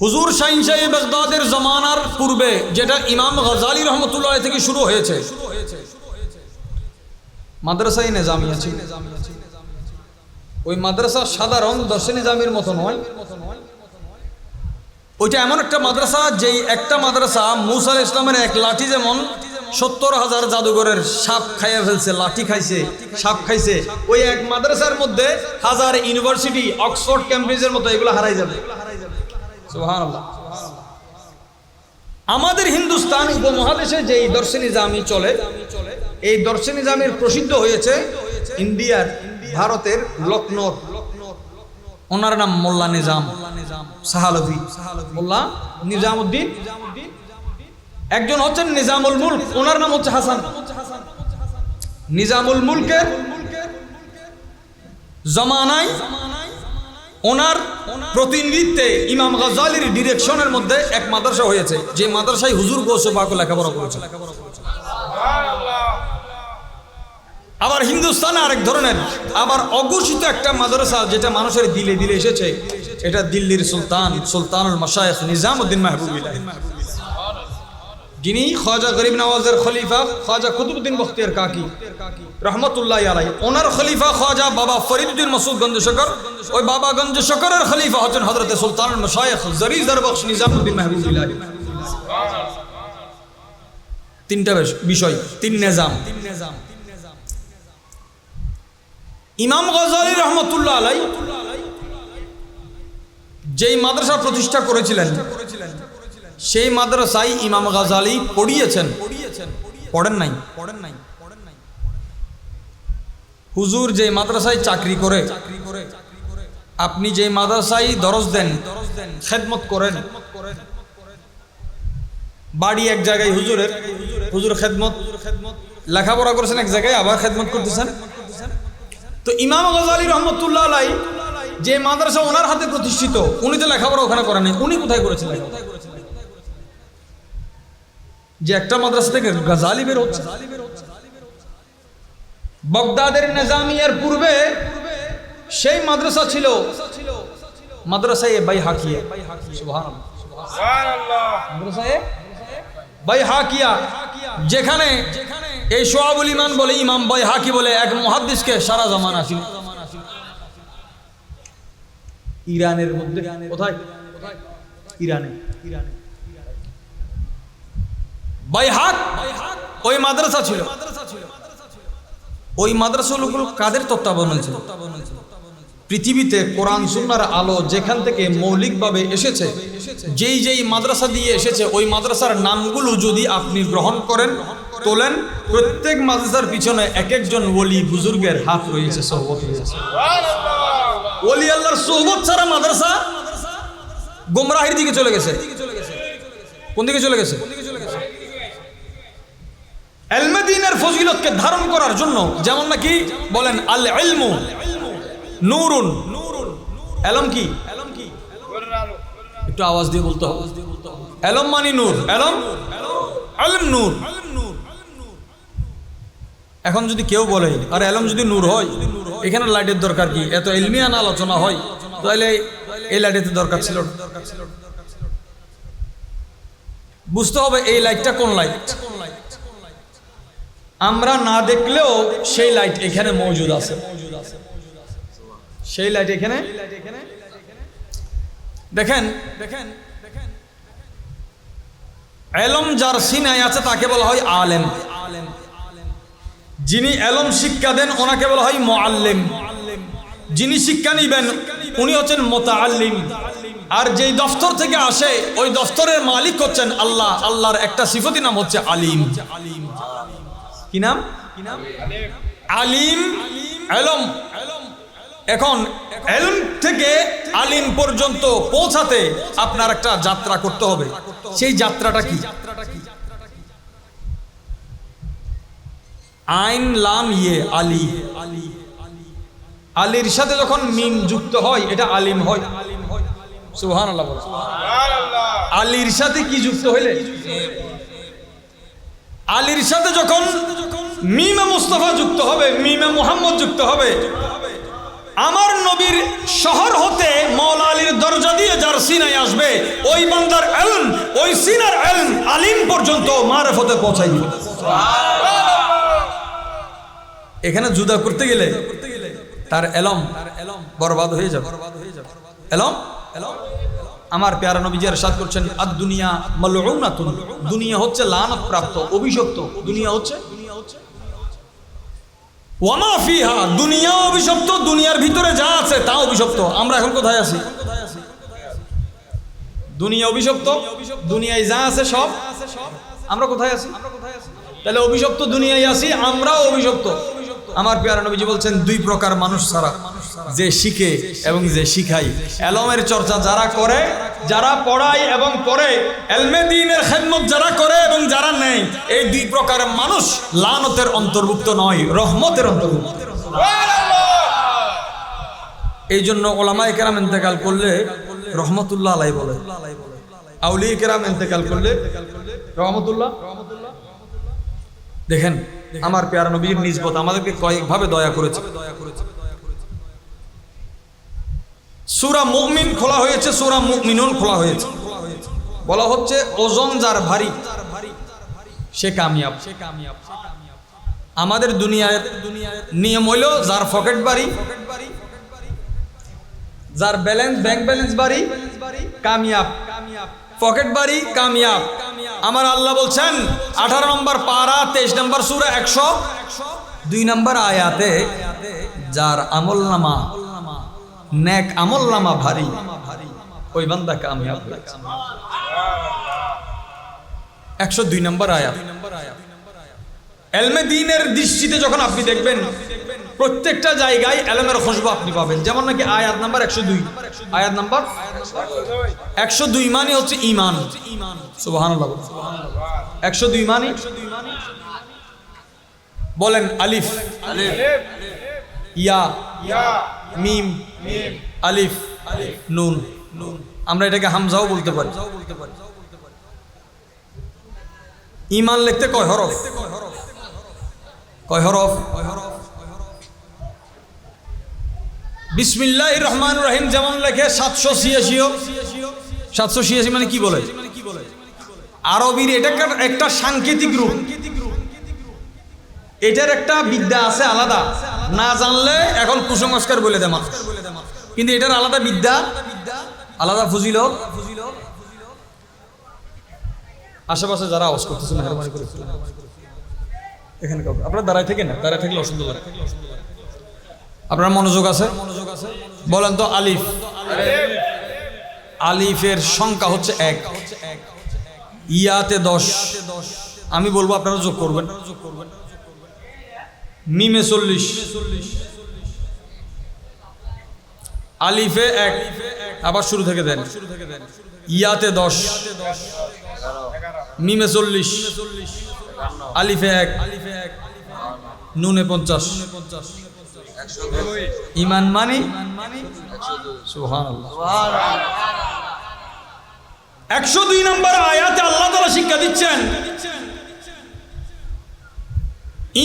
হুজুর শাহিনশাহী বাগদাদের জমানার পূর্বে যেটা ইমাম গজালি রহমতুল্লাহ থেকে শুরু হয়েছে, মাদ্রাসায়ে নিজামিয়া ছিল। ওই মাদ্রাসা সাধারণ দর্শে নিজামের মতো নয়, ওইটা এমন একটা মাদ্রাসা যেই একটা মাদ্রাসা মুসা আলাইহিস সালামের এক লাঠি যেমন 70,000 জাদুঘরের সাপ খাইয়া ফেলছে, লাঠি খাইছে, সাপ খাইছে, ওই এক মাদ্রাসার মধ্যে হাজার ইউনিভার্সিটি, অক্সফোর্ড, ক্যামব্রিজের মতো এগুলো হারাই যাবে। সুবহানাল্লাহ। আমাদের হিন্দুস্তান উপমহাদেশে যে দর্শে নিজামি চলে, এই দর্শে নিজামির প্রসিদ্ধ হয়েছে ইন্ডিয়ার, ভারতের লখনৌর। ওনার নাম মোল্লা নিজাম সাহালভী, মোল্লা নিজামউদ্দিন। একজন হচ্ছেন নিজামুল মুলক, ওনার নাম হচ্ছে হাসান। নিজামুল মুলকের জমানায় ওনার প্রতিনিধিত্বে ইমাম গজালির ডিরেকশনের মধ্যে এক মাদ্রাসা হয়েছে, যে মাদ্রাসায় হুজুর গৌসে পাক লেখাপড়া করেছে। আবার হিন্দুস্তানে আরেক ধরনের আবার অঘোষিত একটা মাদ্রাসা যেটা মানুষের দিলে দিলে এসেছে, এটা দিল্লির সুলতানুল মাশায়েখ নিজামউদ্দিন মাহবুবিল্লাহ, যিনি খাজা গরিব নওয়াজের খলিফা খাজা কুতুবউদ্দিন বখতিয়ার কাকি রহমতুল্লাহি আলাইহি, ওনার খলিফা খাজা বাবা ফরিদউদ্দিন মাসুদ গঞ্জ শকর, ওই বাবা গঞ্জ শকরের খলিফা হচ্ছেন হযরত সুলতানুল মাশায়েখ জরি জরবখশ নিজামউদ্দিন মাহবুবিল্লাহ। তিনটা বিষয়, তিন নিজাম। ইমাম গজালি রহমতুল্লাহ আলাইহি যেই মাদ্রাসা প্রতিষ্ঠা করেছিলেন, সেই মাদ্রাসায় ইমাম গজালি পড়িয়েছেন, পড়েন নাই। হুজুর যে মাদ্রাসায় চাকরি করে, আপনি যে মাদ্রাসায় দরস দেন, খেদমত করেন, বাড়ি এক জায়গায় হুজুরের, হুজুর খেদমত, লেখাপড়া করেছেন এক জায়গায়, আবার খেদমত করতেছেন। তো ইমাম গজালি রহমতুল্লাহ আলাইহি যে মাদ্রাসা ওনার হাতে প্রতিষ্ঠিত, উনি তো লেখাপড়া ওখানে করেন নাই, উনি কোথায় করেছিলেন? যে একটা মাদ্রাসা থেকে গজালি বের হচ্ছে। বাগদাদের নিজামিয়ার পূর্বে সেই মাদ্রাসা ছিল মাদ্রাসায়ে বাইহাকিয়া। সুবহানাল্লাহ। মাদ্রাসায়ে বাইহাকিয়া, যেখানে এই শুআবুল ঈমান বলে ইমাম বাইহাকি বলে এক মুহাদ্দিসকে সারা জামানা ছিল ইরানের মধ্যে। কোথায়? ইরানে। বাইহাক ওই মাদ্রাসা ছিল। ওই মাদ্রাসাগুলো কাদের তত্ত্বাবধানে ছিল? পৃথিবীতে কোরআন সুন্নাহর আলো যেখান থেকে মৌলিকভাবে এসেছে, যেই যেই মাদ্রাসা দিয়ে এসেছে, ওই মাদ্রাসার নামগুলো যদি আপনি গ্রহণ করেন, তোলেন, প্রত্যেক মাদ্রাসার পিছনে এক একজন ওলি বুজুর্গের হাত রয়েছে, সোহবত রয়েছে। ওলি আল্লাহর সোহবত ছাড়া মাদ্রাসা গোমরাহির দিকে চলে গেছে। কোন দিকে চলে গেছে? ইলমে দ্বীনের ফজিলতকে ধারণ করার জন্য, যেমন নাকি বলেন আল ইলমু নূরুন, এলম কি? একটু আওয়াজ দিয়ে বলতে হবে। এলম মানে নূর, এলম নূর। এখন যদি কেউ বলে আর এলম যদি নূর হয়, এখানে লাইটের দরকার কি? এত ইলমিয়ান আলোচনা হয়, তাহলে এই লাইটের দরকার ছিল। বুঝতে হবে এই লাইটটা কোন লাইট। আমরা না দেখলেও সেই লাইট এখানে মজুদ আছে, সেই লাইট এখানে। দেখেন এলম যার সিনায় আছে তাকে বলা হয় আলেম। যিনি এলম শিক্ষা দেন ওনাকে বলা হয় মুআল্লিম। যিনি শিক্ষা নিবেন উনি হচ্ছেন মুতাআল্লিম। আর যেই দফতর থেকে আসে ওই দফতরের মালিক হচ্ছেন আল্লাহ। আল্লাহর একটা সিফতি নাম হচ্ছে আলিম। কি নাম? আলিম, এলম। এখন এলম থেকে আলিম পর্যন্ত পৌঁছাতে আপনার একটা যাত্রা করতে হবে। সেই যাত্রাটা কি? আইন লাম ইয়ে আলী, আলীর সাথে যখন মিম যুক্ত হয় এটা আলিম হয়। সুবহানাল্লাহ। আলীর সাথে কি যুক্ত হইলে? আলীর সাথে যখন মিমে মুস্তাফা যুক্ত হবে, মিমে মুহাম্মদ যুক্ত হবে, আমার নবীর শহর হতে মওলা আলীর দরজা দিয়ে যার সিনায় আসবে, ওই বান্দার ইলম, ওই সিনার ইলম আলিম পর্যন্ত মারিফতে পৌঁছাই দিবে। এখানে জুদা করতে গেলে তার ইলম বরবাদ হয়ে যাবে। ইলম, আমার প্যারা নবীজি ইরশাদ করছেন, আদ দুনিয়া মালউনাতুন, দুনিয়া হচ্ছে লানত প্রাপ্ত, অভিশপ্ত। দুনিয়া হচ্ছে ওয়ামা ফিহা, দুনিয়া অভিশপ্ত, দুনিয়ার ভিতরে যা আছে তা অভিশপ্ত। আমরা এখন কোথায় আছি? দুনিয়া অভিশপ্ত, দুনিয়ায় যা আছে সব। আমরা কোথায় আছি? তাহলে অভিশপ্ত দুনিয়ায় আছি, আমরাও অভিশপ্ত। আমার প্যারা নবীজি বলছেন, দুই প্রকার মানুষ ছাড়া, যে শিখে এবং যে শিখায়। ইলমের চর্চা যারা করে, যারা পড়ায় এবং পড়ে, ইলমে দ্বীনের খেদমত যারা করে এবং যারা নেয়, এই দুই প্রকার মানুষ লানতের অন্তর্ভুক্ত নয়, রহমতের অন্তর্ভুক্ত। এই জন্য ওলামায়ে কেরাম ইন্তেকাল করলে রহমতুল্লাহ আলাইহি বলে, আউলিয়া কেরাম ইন্তেকাল করলে রহমতুল্লাহ। দেখেন আমার প্যারা নবীর নিসবত আমাদেরকে কয়েকভাবে দয়া করেছে। সূরা মুমিন খোলা হয়েছে, সূরা মুমিনুন খোলা হয়েছে। বলা হচ্ছে ওজন যার ভারী সে কামিয়াব। আমাদের দুনিয়ার নিয়ম হইল যার পকেট ভারী, যার ব্যালেন্স, ব্যাংক ব্যালেন্স ভারী, কামিয়াব। পকেট ভারী, কামিয়াব। আমার আল্লাহ বলছেন 18 নম্বর পারা 23 নম্বর সূরা 102 নম্বর আয়াতে, যার আমলনামা নেক আমলনামা ভারী, ওই বান্দা কামিয়াব হয়েছে। 102 নম্বর আয়াত। ইলমে দ্বীনের দৃষ্টিতে যখন আপনি দেখবেন, প্রত্যেকটা জায়গায় ইলমের খুশবু আপনি পাবেন। যেমন নাকি আয়াত নাম্বার 102, আয়াত নাম্বার 102 মানে হচ্ছে ঈমান। সুবহানাল্লাহ। 102 মানে বলেন আলিফ, ইয়া, মিম, আলিফ, নুন। আমরা এটাকে হামজাও বলতে পারি। ঈমান লিখতে কয় হরফ? কয় হরফ? বিসমিল্লাহির রহমানির রহিম যেমন লেখে 786। 786 মানে কি বলে? আরবির এটা একটা সাংকেতিক রূপ। এটার একটা বিদ্যা আছে আলাদা, না জানলে এখন কুসংস্কার বলে দেয় মানুষ, কিন্তু এটার আলাদা বিদ্যা, আলাদা ফজিলত। আশেপাশে যারা আওয়াজ করতেছে মেহরবানি করে এখানে আপনারা দাঁড়ায় থেকে না, দাঁড়ায় থাকলে অসুন্দর লাগে। আপনার মনোযোগ আছে? বলেন তো আলিফ। আলিফের সংখ্যা হচ্ছে 1, ইয়াতে 10। আমি বলবো আপনারা যোগ করবেন। মিমে 40, আলিফে 1, আবার শুরু থেকে দেন। ইয়াতে 10, মিমে 40, আলিফে 1, নুনে 50। ঈমান মানে সুবহানাল্লাহ। 102 নম্বর আয়াতে আল্লাহ তাআলা শিক্ষা দিচ্ছেন,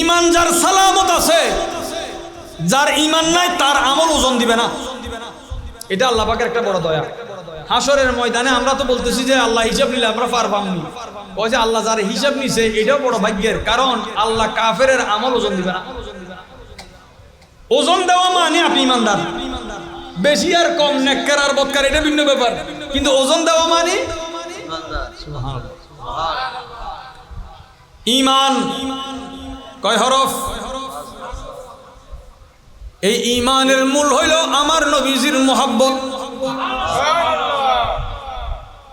ঈমান যার সালামত আছে, যার ঈমান নাই তার আমল ওজন দিবে না। এটা আল্লাহ পাকের একটা বড় দয়া। হাসরের ময়দানে আমরা তো বলতেছি যে আল্লাহ হিসাব নিলে আমরা পার পামনি। ওই যে আল্লাহ যার হিসাব নিছে এটাও বড় ভাগ্যের, কারণ আল্লাহ কাফেরের আমল ওজন দিবে না। ওজন দেওয়া মানে আপনি ইমানদার। বেশি আর কম, নেককার আর বদকার এটা ভিন্ন ব্যাপার, কিন্তু ওজন দেওয়া মানে সুবহানাল্লাহ। ঈমান কয় হরফ? এই ঈমানের মূল হইল আমার নবীজির মুহাব্বত।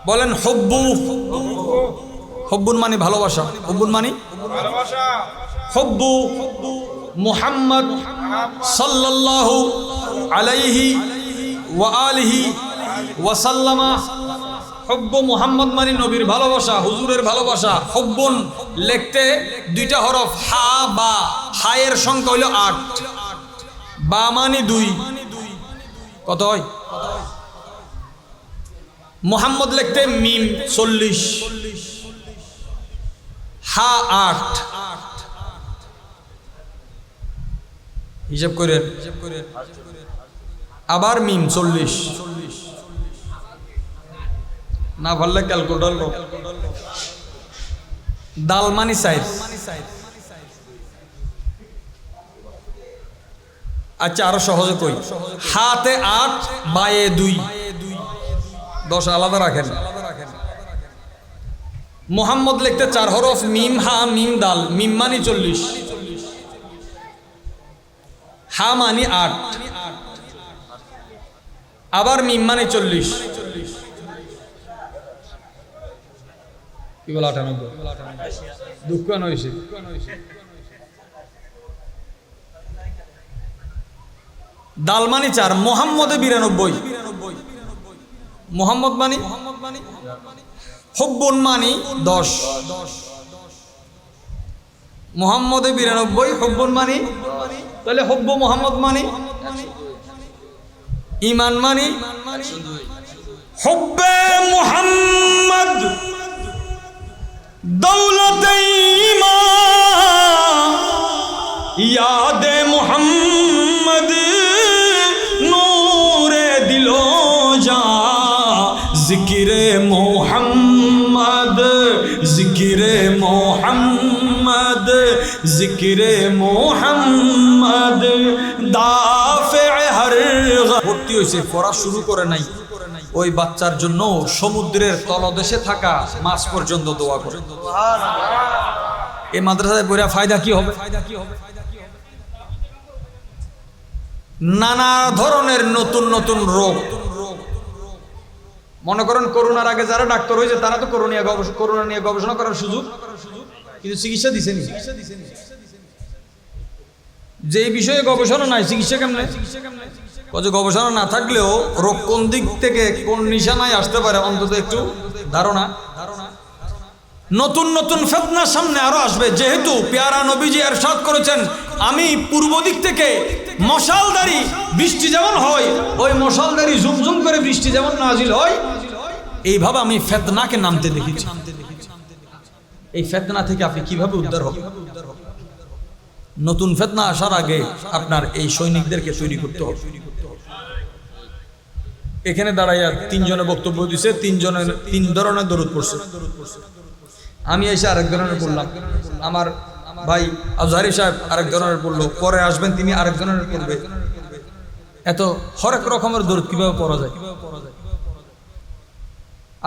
বলেন হুব্বু। হুব্বুন মানে ভালোবাসা। হুব্বুন মানে ভালোবাসা। হুব্বু মুহাম্মদ সাল্লাল্লাহু আলাইহি ওয়া আলিহি ওয়া সাল্লামা। হুব্বু মুহাম্মদ মানে নবীর ভালোবাসা, হুজুরের ভালোবাসা। হুব্বুন লিখতে 2টা হরফ, হা বা। হায়ের সংখ্যা হইল 8, বা মানে 2। কত হয়? মুহাম্মদ লিখতে মিম 40, হা 8। হিসাব করেন। আবার মিম 40, না পারলে ক্যালকুলেটর লো। দাল মানি সাইজ। আচ্ছা আরো সহজে কই, হাতে 8 বায়ে 2, 10 আলাদা রাখেন। মোহাম্মদ লিখতে 4 হরফ, মিম হা মিম দাল। মিম মানি 40, হা মানি 8, আবার মিম মানি 40, কি বলে 98, দুঃখ নইছে। দাল মানি 4, মোহাম্মদে 92, মোহাম্মদ মানি, হুব্বুন মানি 10, মোহাম্মদে 92, হুব্বুন মানি, তাহলে হুব্বু মোহাম্মদ মানি, ঈমান মানি হুব্বে মুহাম্মদ, দৌলতে ঈমান, ইয়াদে মুহাম্মদ, নূরে দিলো যা, জিকিরে মুহাম্মদ, জিকিরে মুহাম্মদ, জিকিরে মুহাম্মদ, দাফে হর। ভর্তি হয়েছে, পড়া শুরু করে নাই, ওই বাচ্চার জন্য সমুদ্রের তলদেশে থাকা মাছ পর্যন্ত দোয়া করে। এই মাদ্রাসায় পড়া ফায়দা কি হবে? নানা ধরনের নতুন নতুন রোগ। মনে করেন করোনার আগে যারা ডাক্তার হয়েছে তারা তো করোনা নিয়ে গবেষণা করার সুযোগ, কিন্তু চিকিৎসা দিছেনি। যে বিষয়ে গবেষণা নাই, চিকিৎসা কেমনে? গবেষণা না থাকলেও রোগ কোন দিক থেকে কোন নিশানায় আসতে পারে অন্তত একটু ধারণা। নতুন নতুন ফিতনা সামনে আরো আসবে, যেহেতু পেয়ারা নবীজি ইরশাদ করেছেন, আমি পূর্ব দিক থেকে মশালদারি বৃষ্টি যেমন হয়, ওই মশালদারি ঝুমঝুম করে বৃষ্টি যেমন নাজিল হয়, এইভাবে আমি ফিতনাকে নামতে দেখেছি। এই ফিতনা থেকে আপনি কিভাবে উদ্ধার হবেন? নতুন ফিতনা আসার আগে আপনার এই সৈনিকদেরকে তৈরি করতে হবে। এখানে দাঁড়াইয়া 3 জনে বক্তব্য দিছে, 3 ধরনের দরুদ পড়ছে। আমি এসে আরেক ধরনের পড়লাম, আমার ভাই আজহারি সাহেব আরেক ধরনের পড়লো, পরে আসবেন তিনি আরেক ধরনের পড়বে। এত হরেক রকমের দরুদ কিভাবে পড়া যায়?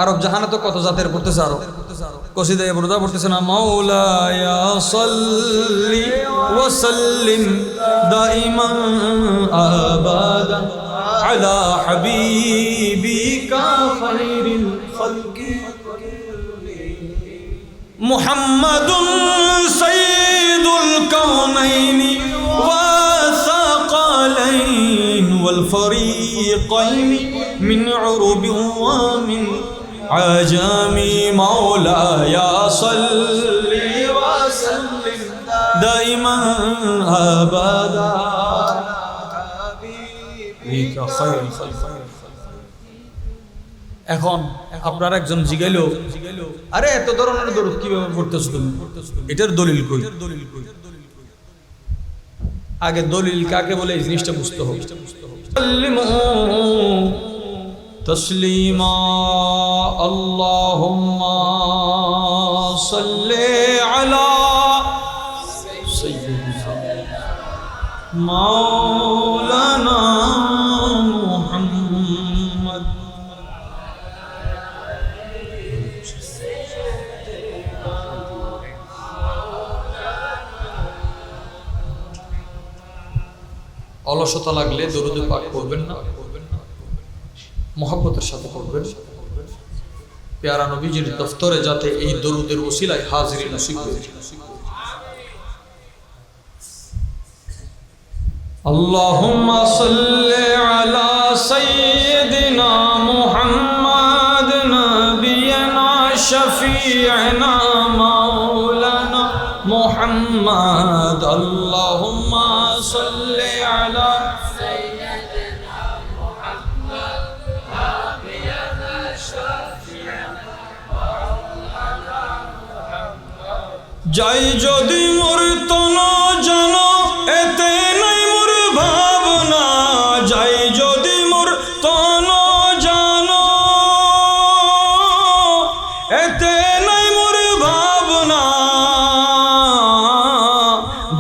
আরব জাহানে তো কত জাতের পড়তেছে, আরব কসিদায়ে বুরদা পড়তেছে না, মাওলায়া সাল্লি ওয়া সাল্লিম দাইমান আবাদা আলা হাবিবিকা খায়রিল খালকি মুহাম্মাদুন সাইয়্যিদুল কাওনাইনি ওয়া সাকালাইন ওয়াল ফরিকাইনি মিন উরুবি ওয়া মিন আজামি, মাওলায়া সাল্লি ওয়া সাল্লিম দাইমান আবাদা হাবিবিকা খায়রিল খালকি। এখন আপনার একজন জিগাইলো, আরে এত ধরনের দরুদ কিভাবে পড়তেছো তুমি? এটার দলিল কই? আগে দলিল কাকে বলে এই জিনিসটা বুঝতে হবে। তসলিমা আল্লাহুম্মা সাল্লি আলা সাইয়্যিদিনা মাওলানা মুহাম্মদ। অলসতা লাগলে দরুদে পাক করবেন না, মহব্বতের সাথে করবেন। পেয়ারা নবীজির দফতরে যাতে এই দরুদের ওসিলায় হাজিরি নসিব হয়। আল্লাহুম্মা সাল্লি আলা সাইয়্যিদিনা মুহাম্মাদ নাবিয়িনা শাফি'না মাওলানা মুহাম্মাদ। আল্লাহুম্মা সাল্লি আলা সাইয়্যিদিনা মুহাম্মাদ নাবিয়িনা শাফি'না মাওলানা মুহাম্মাদ। যাই যদি মোর তন জানো এতে নাই মোর ভাবনা, যাই যদি মোর তন জানো এতে নাই মোর ভাবনা,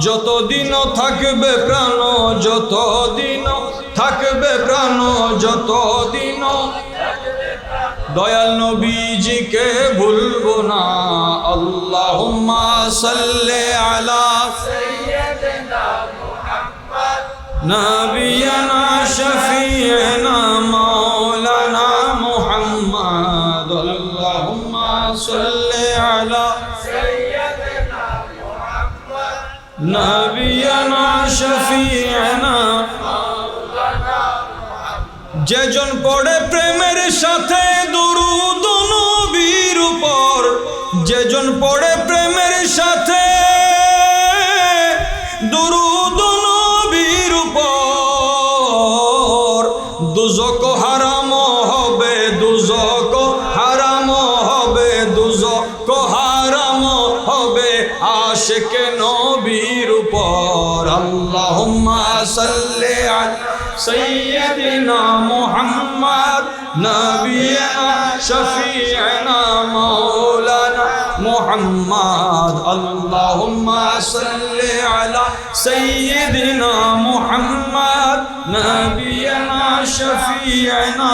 যতদিন থাকবে প্রাণ, যতদিন থাকবে প্রাণ, যতদিন দয়াল নবীজিকে ভুলবো না। আল্লাহুম্মা সাল্লি আলা সাইয়্যিদিনা মুহাম্মদ নাবিয়ানা শাফিঈনা মাওলানা মুহাম্মদ। আল্লাহুম্মা সাল্লি আলা সাইয়্যিদিনা মুহাম্মদ নাবিয়ানা শাফিঈনা মাওলানা মুহাম্মদ। যেজন পড়ে প্রেমের সাথে দুরূদ নবীর উপর, যেজন পড়ে প্রেমের সাথে দুরূদ নবীর উপর, দুজক হারাম হবে, দুজক হারাম হবে, দুজক হারাম হবে আশিকে নবীর উপর। আল্লাহুম্মা সাল্লি আলা সাইয়্যিদিনা মুহাম্মদ নাবিয়ানা শাফিঈনা মাওলানা মুহাম্মদ। আল্লাহুম্মা সাল্লি আলা সাইয়্যিদিনা মুহাম্মদ নাবিয়ানা শাফিঈনা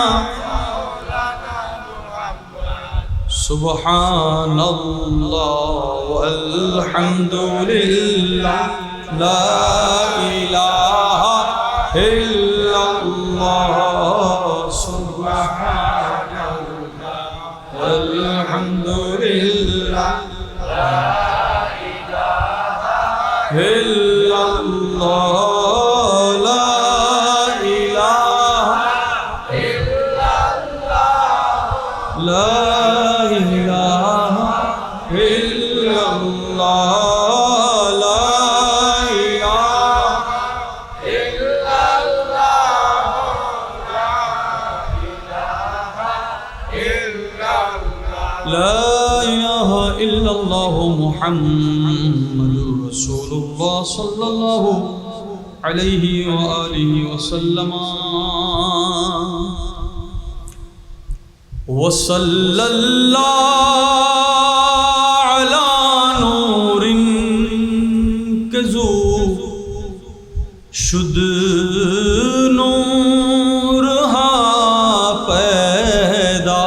মাওলানা মুহাম্মদ। সুবহানাল্লাহ ওয়ালহামদুলিল্লাহ লা ইলাহা ইল্লাল্লাহ সুবহানাল্লাহ ওয়ালহামদুলিল্লাহ লা ইলাহা ইল্লাল্লাহ লা ইলাহা ইল্লাল্লাহ লা ইলাহা ইল্লাল্লাহ মুহাম্মাদুর রাসূলুল্লাহ সাল্লাল্লাহু আলাইহি ওয়া আলিহি ওয়াসাল্লাম। ওয়া সাল্লাল্লাহু আলা নূরিন কাযু শুদ নূর হা पैदा।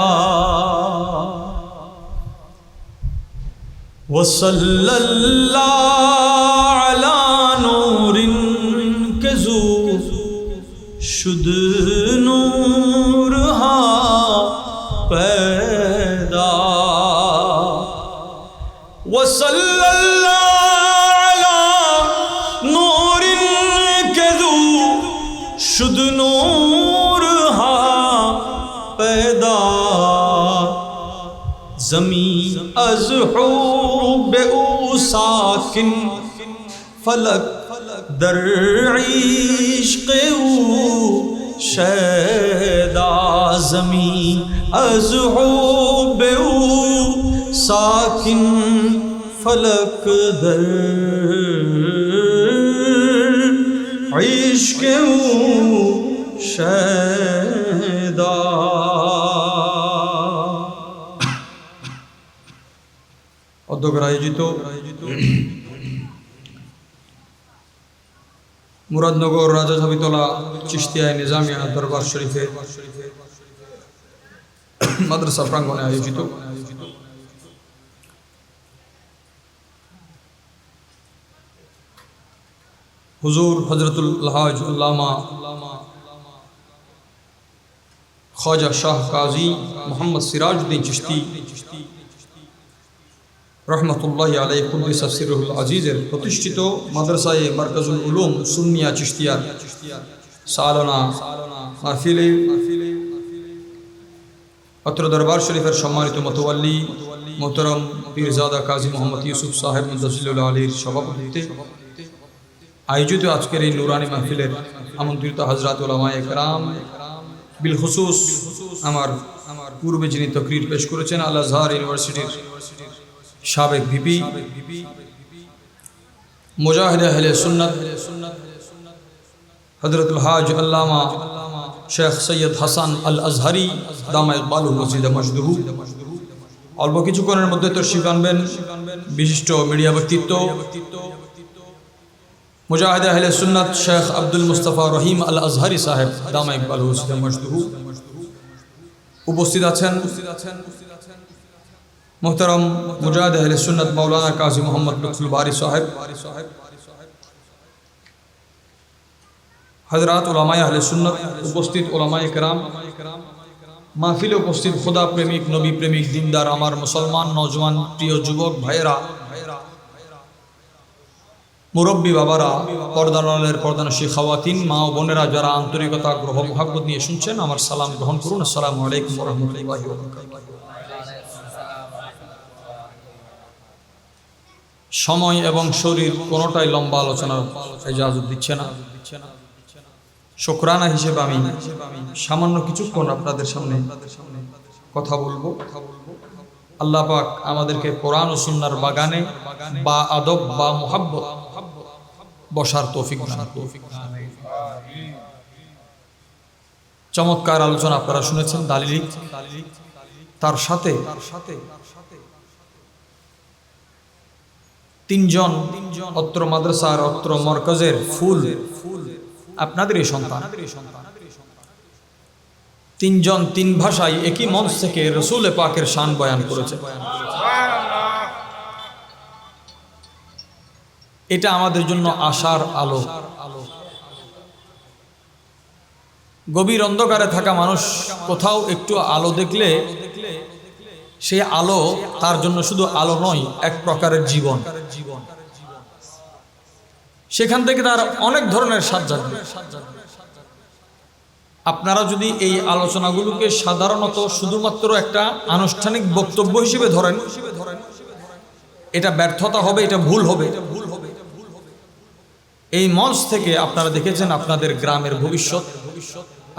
वसल्लल्लाहु अला नूरिन कज़ू शुद नूर हा पैदा। वसल्लल्लाहु अला नूरिन कज़ू शुद नूर हा पैदा। ज़मीं अज़ हुब्बे ऊ साकिन फलक दर इश्क़े ऊ शैदा। ज़मीं अज़ हुब्बे ऊ साकिन फलक दर इश्क़े ऊ शैदा। অধ্যক্ষের আয়োজিত মুরাদনগর রাজা সাবিতলা চিশতিয়া নিজামিয়া দরবার শরীফে মাদ্রাসা প্রাঙ্গণে আয়োজিত হুজুর হযরতুল হাজ আল্লামা খ্বাজা শাহ কাজী মোহাম্মদ সিরাজউদ্দিন চিশতি রহমতুল্লাহি আলাইহি কুদ্দিস সিররুল আজিজের প্রতিষ্ঠিত মাদ্রাসায়ে মারকাজুল উলুম সুন্নিয়া চিশতিয়ার সালানা মাহফিলে অত্র দরবার শরীফের সম্মানিত মুতাওয়াল্লি মোহতরম পীরজাদা কাজী মোহাম্মদ ইউসুফ সাহেব মুদাজ্জিলুল আলীর সভাপতিত্বে আয়োজিত আজকের এই নুরানি মাহফিলের আমন্ত্রিত হযরত উলামায়ে কেরাম বিল খুসুস আমার পূর্বে যিনি তাকরীর পেশ করেছেন আল আজহার ইউনিভার্সিটির সাবেক ভিপি মুজাহিদ আহলে সুন্নাত হযরতুল হাজ আল্লামা শেখ সৈয়দ হাসান আল আজহারি দামায়ে ইকবালুহু ওয়াজিদ মজদুহু অল্প কিছুক্ষণের মধ্যে তশরিফ আনবেন বিশিষ্ট মিডিয়া ব্যক্তিত্ব মুজাহিদ আহলে সুন্নাত শেখ আব্দুল মুস্তাফা রহিম আল আজহারি সাহেব দামা ইকবাল হুসেন মজদুহু। উপস্থিত আছেন মুহতারাম মুজাহিদ আহলে সুন্নাত মাওলানা কাজী মোহাম্মদ লুৎফুল বারী সাহেব, হযরত উলামায়ে আহলে সুন্নাত, উপস্থিত উলামায়ে কেরাম, মাহফিলে উপস্থিত খোদা প্রেমিক, নবী প্রেমিক, দিনদার আমার মুসলমান নওজওয়ান প্রিয় যুবক ভাইয়েরা, মুরব্বী বাবারা, পর্দার পর্দানশী খাওয়াতিন, মা ও বোনেরা, যারা আন্তরিকতা গ্রহ মোহাব্বত নিয়ে শুনছেন, আমার সালাম গ্রহণ করুন। আসসালামু আলাইকুম ওয়া রাহমাতুল্লাহি ওয়া বারাকাতুহু। সময় এবং শরীর কোনোটাই লম্বা আলোচনার ইজাজত দিচ্ছে না। শুকরানা হিসেবে আমি সামান্য কিছুক্ষণ আপনাদের সামনে কথা বলবো। আল্লাহ পাক আমাদেরকে কোরআন ও সুন্নাহর বাগানে বা আদব বা মুহাব্বত বসার তৌফিক দান করুন। চমৎকার আলোচনা আপনারা শুনেছেন, দালিলিক, তার সাথে তিনজন অত্র মাদ্রাসার অত্র মরকজের ফুল আপনাদেরই সন্তান। তিনজন তিন ভাষায় একই মঞ্চ থেকে রসুল পাকের শান বয়ান করেছে। এটা আমাদের জন্য আশার আলো। গভীর অন্ধকারে থাকা মানুষ কোথাও একটু আলো দেখলে সেই আলো তার জন্য শুধু আলো নয়, এক প্রকারের জীবন। সেখান থেকে তার অনেক ধরনের স্বাদ জাগবে। আপনারা যদি এই আলোচনাগুলোকে সাধারণত শুধুমাত্র একটা আনুষ্ঠানিক বক্তব্য হিসেবে ধরেন, এটা ব্যর্থতা হবে, এটা ভুল হবে। এই মঞ্চ থেকে আপনারা দেখেছেন আপনাদের গ্রামের ভবিষ্যৎ,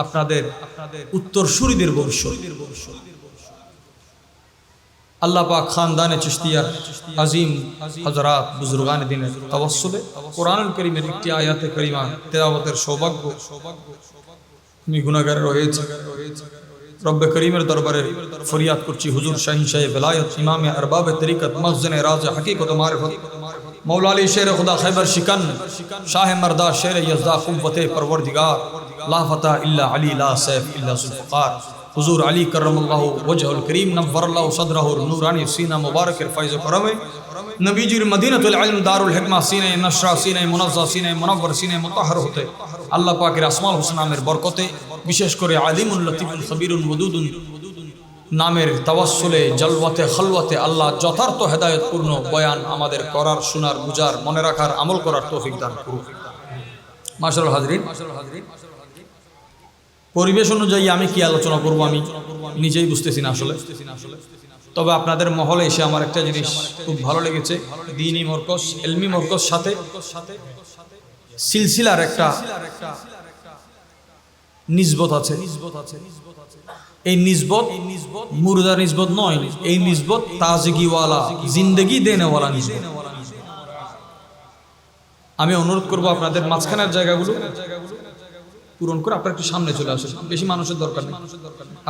আপনাদের উত্তরসূরিদের ভবিষ্যৎ। আল্লাহ পাক খানদানে চিশতিয়া আজিম হযরত বুজুর্গান দ্বীনের তাওয়াসসুলে কোরআনুল কারীমের একটি আয়াতে কারিমা তেলাওয়াতের সৌভাগ্য আমি গুনাহগার রয়েছে। রব্বে করিমের দরবারে ফরিয়াদ করছি, হুজুর শাহী শাহ বেলায়েত, ইমামে আরবাবে তরিকত, মখজনে রাজ হাকিকত মারিফত, মৌলা আলী শের খুদা খৈবর শিকন, শাহ মর্দা শের यज़दा कुव्वते परवरदिगार, ला फता इल्ला अली ला सैफ इल्ला जुल्फ़िकार, हुजूर अली करमल्लाहु वजहुल करीम नव्वरल्लाहु सदरहु नूरानी सीना मुबारक फैज़ करम, नबीजुर मदीनतुल इल्म दारुल हिकमा सीने नशरा सीने मुनज़्ज़ा सीने मुनव्वर सीने मुतहहर होते আল্লাহ পাকের আসমাউল হুসনা নামের বরকতে, বিশেষ করে আলিমুল লতিফুল খবীরুল ওদুদুন নামের তাওয়াসসুলে জলওয়াতে খলওয়াতে আল্লাহ যথার্থ হেদায়েতপূর্ণ বয়ান আমাদের করার, শোনার, বুঝার, মনে রাখার, আমল করার তৌফিক দান করুন। মাশাআল্লাহ হাজরিন, পরিবেশ অনুযায়ী আমি কি আলোচনা করব আমি নিজেই বুঝতেছি না আসলে। তবে আপনাদের মহলে এসে আমার একটা জিনিস খুব ভালো লেগেছে, দ্বীনি মরকজ, ইলমি মরকজ সাথে সিলসিলার একটা নিসবত আছে। এই নিসবত মুর্দা নিসবত নয়, এই নিসবত তাজগিওয়ালা, জিন্দেগি দেনেওয়ালা নিসবত। আমি অনুরোধ করব আপনাদের মাঝখানের জায়গাগুলো পূরণ করে আপনার একটু সামনে চলে আসেন। বেশি মানুষের দরকার নেই।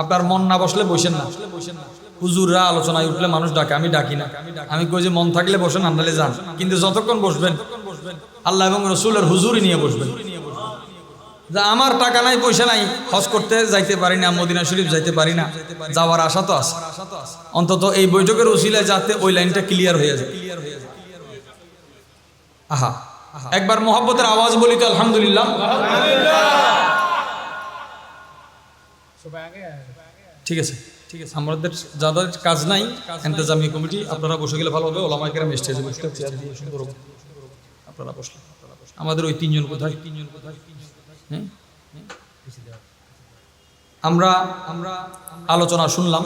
আপনার মন না বসলে বসেন না। হুজুররা আলোচনায় উঠলে মানুষ ডাকে, আমি ডাকি না। আমি কই যে মন থাকলে বসেন, আন্দালে যান, কিন্তু যতক্ষণ বসবেন আল্লাহ এবং রসুলের হুজুরি নিয়ে বসবেন। যা আমার টাকা নাই, পয়সা নাই, হজ করতে যাইতে পারি না, মদিনা শরীফ যাইতে পারি না, যাওয়ার আশা তো আছে। অন্তত এই বৈঠকের উসিলায় যাতে ওই লাইনটা ক্লিয়ার হয়ে যায়। আহা, একবার মোহাব্বতের আওয়াজ বলি তো আলহামদুলিল্লাহ। ঠিক আছে, ঠিক আছে। আমাদের যাদের কাজ নাই, ইন্তেজামি কমিটি, আপনারা বসে গেলে ভালো হবে। ওলামায়ে কেরাম স্টেজে বসতে, চেয়ার দিয়ে সুন্দর হবে। আপনারা বসলে আমাদের ওই তিনজন কোথায়? আমরা আলোচনা শুনলাম,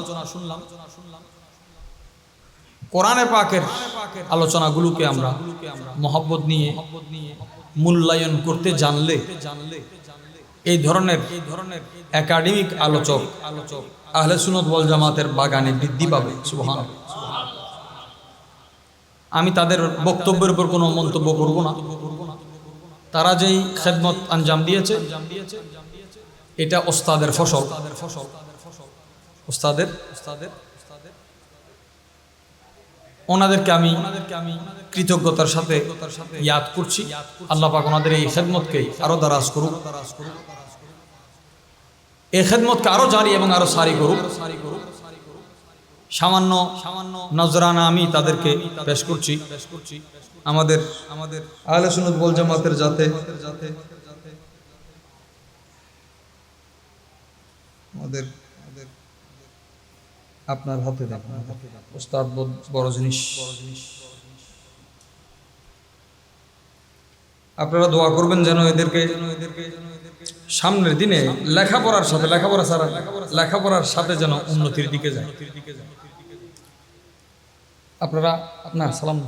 কোরআনে পাকের আলোচনাগুলোকে আমরা মহব্বত নিয়ে মূল্যায়ন করতে জানলে এই ধরনের একাডেমিক আলোচক আহলে সুন্নাত ওয়াল জামাতের বাগানে বৃদ্ধি পাবে। সুবহানাল্লাহ। আমি তাদের বক্তব্যের উপর কোনো মন্তব্য করব না। তারা যেই খেদমত আঞ্জাম দিয়েছে এটা ওস্তাদের ফসল। ওস্তাদের ওনাদেরকে আমি কৃতজ্ঞতার সাথে ইয়াদ করছি। আল্লাহ পাক ওনাদের এই খেদমতকে আরো দারাজ করুক, এই খেদমতকে আরো জারি এবং আরো সারি করুক। সামান্য নজরানা আমি তাদেরকে পেশ করছি। আমাদের আহলে সুন্নাত ওয়াল জামাতের যাতে আমাদের আপনার হাতে দেন ওস্তাদ বড় জিনিস। আপনারা দোয়া করবেন যেন এদেরকে সামনের দিনে লেখাপড়ার সাথে যেন উন্নতির দিকে যায়। আপনারা না সালাম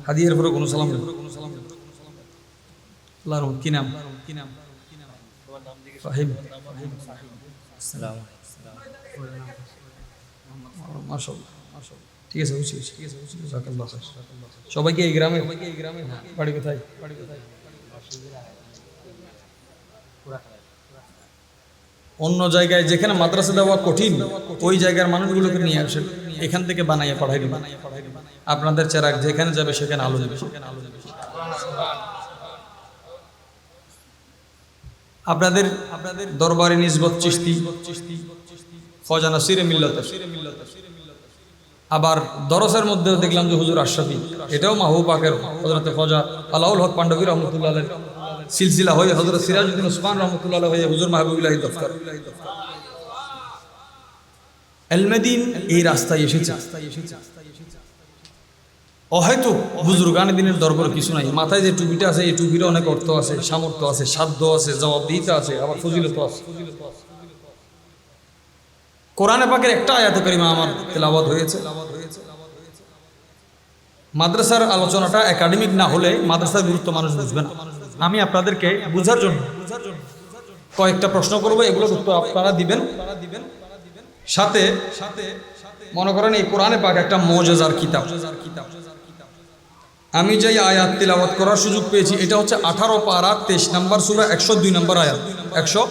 হাদিয়ার পরে কোনো সালাম কি নাম ফাহিম ঠিক আছে সবাইকে এই গ্রামে বাড়ি কোথায়? অন্য জায়গায় যেখানে মাদ্রাসা দেওয়া কঠিন ওই জায়গার মানুষগুলোকে নিয়ে আসেন, এখান থেকে বানাইয়া পাঠাই দিবেন। আপনাদের চেরাগ যেখানে যাবে সেখানে আলো দেবে। আপনাদের দরবারে নিসবত চিশতি খ্বাজা নাসিরে মিল্লাত, আবার দরসের মধ্যেও দেখলাম যে হুজুর আশরাফি, এটাও মাহবুব পাকের হযরত খ্বাজা আলাউল হক পান্ডবী রহমতুল্লাহ আলাইহি সিলসিলা হয়ে হযরত সিরাজউদ্দিন ওসমান রহমতুল্লাহ আলাইহি হয়ে হুজুর মাহবুবুল্লাহ দফতর এলমেদিন এই রাস্তায় এসেছে। হয়তো বুজুর্গানে দিনের দরবার কিছু নাই, মাথায় যে টুপিটা আছে এই টুপির অনেক অর্থ আছে, সামর্থ্য আছে, সাধ্য আছে, জবাবদিহিতা আছে, আবার ফজিলত আছে। কোরআনে পাকের একটা আয়াত কারিমা আমার তেলাওয়াত হয়েছে। মাদ্রাসার আলোচনাটা একাডেমিক না হলে মাদ্রাসার গুরুত্ব মানুষ বুঝবে না। আমি আপনাদেরকে বুঝার জন্য কয়েকটা প্রশ্ন করবো, এগুলোর উত্তর আপনারা দিবেন। সাথে মনে করেন এই কোরআনে পাক একটা মুজিজার কিতাব। আমি যে আয়াত তিলাওয়াত করার সুযোগ পেয়েছি এটা হচ্ছে 18 পারা 23 নম্বর সূরা 102 নম্বর আয়াত। 100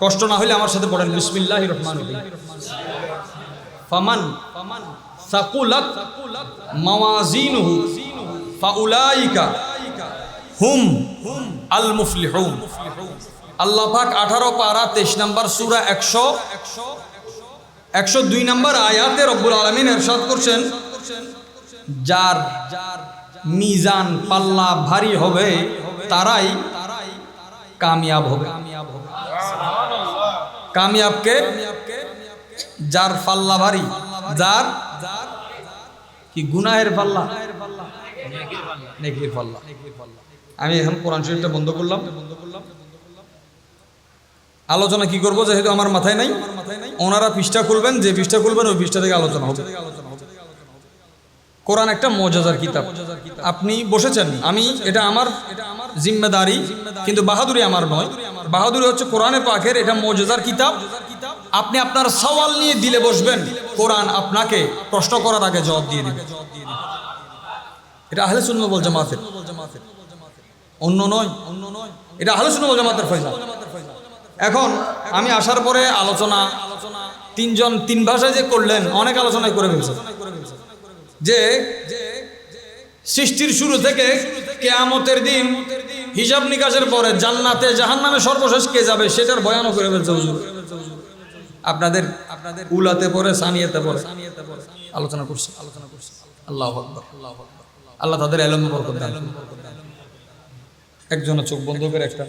কষ্ট না হলে আমার সাথে পড়েন বিসমিল্লাহির রহমানির রহিম। ফামান সাকুলাত মাওয়াজিনুহু ফাউলাইকা হুম আল মুফলিহুন। আল্লাহ পাক 18 পারা 23 নম্বর সূরা 102 নম্বর আয়াতে রব্বুল আলামিন ইরশাদ করছেন, যার মিজান পাল্লা ভারী হবে তারাই কামিয়াব হবে। কামিয়াবকে যার পাল্লা ভারী, যার কি গুনাহের পাল্লা, নেকির পাল্লা। আমি এখন কোরআন শরীফটা বন্ধ করলাম। আলোচনা কি করবো যেহেতু আমার মাথায় নাই, ওনারা পৃষ্ঠা খুলবেন, যে পৃষ্ঠা খুলবেন ওই পৃষ্ঠা থেকে আলোচনা হবে। কোরআন একটা মুজিজার কিতাব। আপনি বসেছেন, এটা আমার জিম্মেদারি, কিন্তু বাহাদুরি আমার নয়। বাহাদুরি হচ্ছে কোরআনে পাকের, এটা মুজিজার কিতাব। আপনি আপনার সওয়াল নিয়ে দিলে বসবেন, কোরআন আপনাকে প্রশ্ন করার আগে জবাব দিয়ে দিবে। এটা আহলে সুন্নাত ওয়াল জামাতের, অন্য নয়। এটা আহলে সুন্নাত ওয়াল জামাতের ফয়সালা। এখন আমি আসার পরে আলোচনা তিন ভাষায় যে করলেন, অনেক আলোচনায় করে ফেলছে যে সৃষ্টির শুরু থেকে কিয়ামতের দিন হিসাব নিকাশের পরে জান্নাতে জাহান্নামে সর্বশেষ কে যাবে সেটার বয়ানও করে ফেলছে হুজুর। আপনাদের উলাতে পরে সানিয়াতে পরে আলোচনা করছে। আল্লাহু আকবার। আল্লাহ তাদের ইলমে বরকত দান করুন। একজনের চোখ বন্ধ করে একটা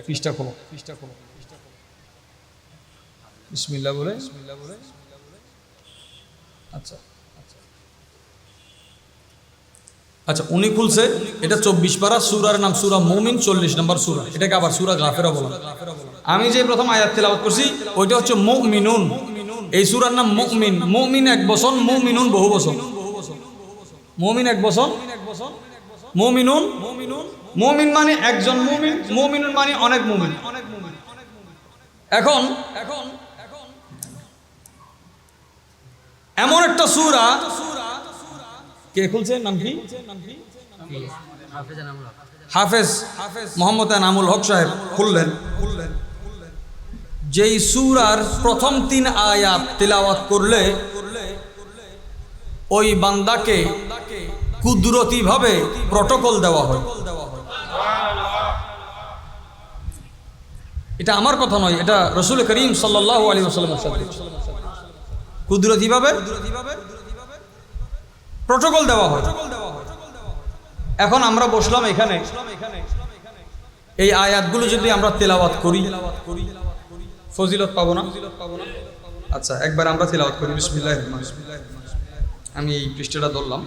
পৃষ্ঠা খোলো। বিসমিল্লাহ বলে। আচ্ছা উনি খুলছে, এটা 24 পারা, সূরার নাম সূরা মুমিন, 40 নম্বর সূরা। এটাকে আবার সূরা গাফিরা বলা। আমি যে প্রথম আয়াত তেলাওয়াত করছি ওইটা হচ্ছে মুমিনুন। এই সূরার নাম মুমিন। মুমিন এক বচন, মুমিনুন বহু বচন। মুমিন এক বচন, মুমিনুন। মুমিন মানে একজন মুমিন, মুমিনুন মানে অনেক মুমিন। এখন এমন একটা সূরা, কে খুলছে, নাম কি? হাফেজ মোহাম্মদ এনামুল হক সাহেব খুললেন। যেই সূরার প্রথম 3 আয়াত তিলাওয়াত করলে ওই বান্দাকে কুদরতিভাবে প্রটোকল দেওয়া হয়। এটা আমার কথা নয়, এটা রাসূল করিম সাল্লাল্লাহু আলাইহি ওয়াসাল্লামের সাথে কুদরতিভাবে প্রটোকল দেওয়া হয়। এখন আমরা বসলাম এখানে, এই আয়াতগুলো যদি আমরা তেলাওয়াত করি ফজিলত পাবো না? আচ্ছা, একবার আমরা তেলাওয়াত করি। বিসমিল্লাহির রহমানির রহিম। আমি এই পৃষ্ঠাটা ধরলাম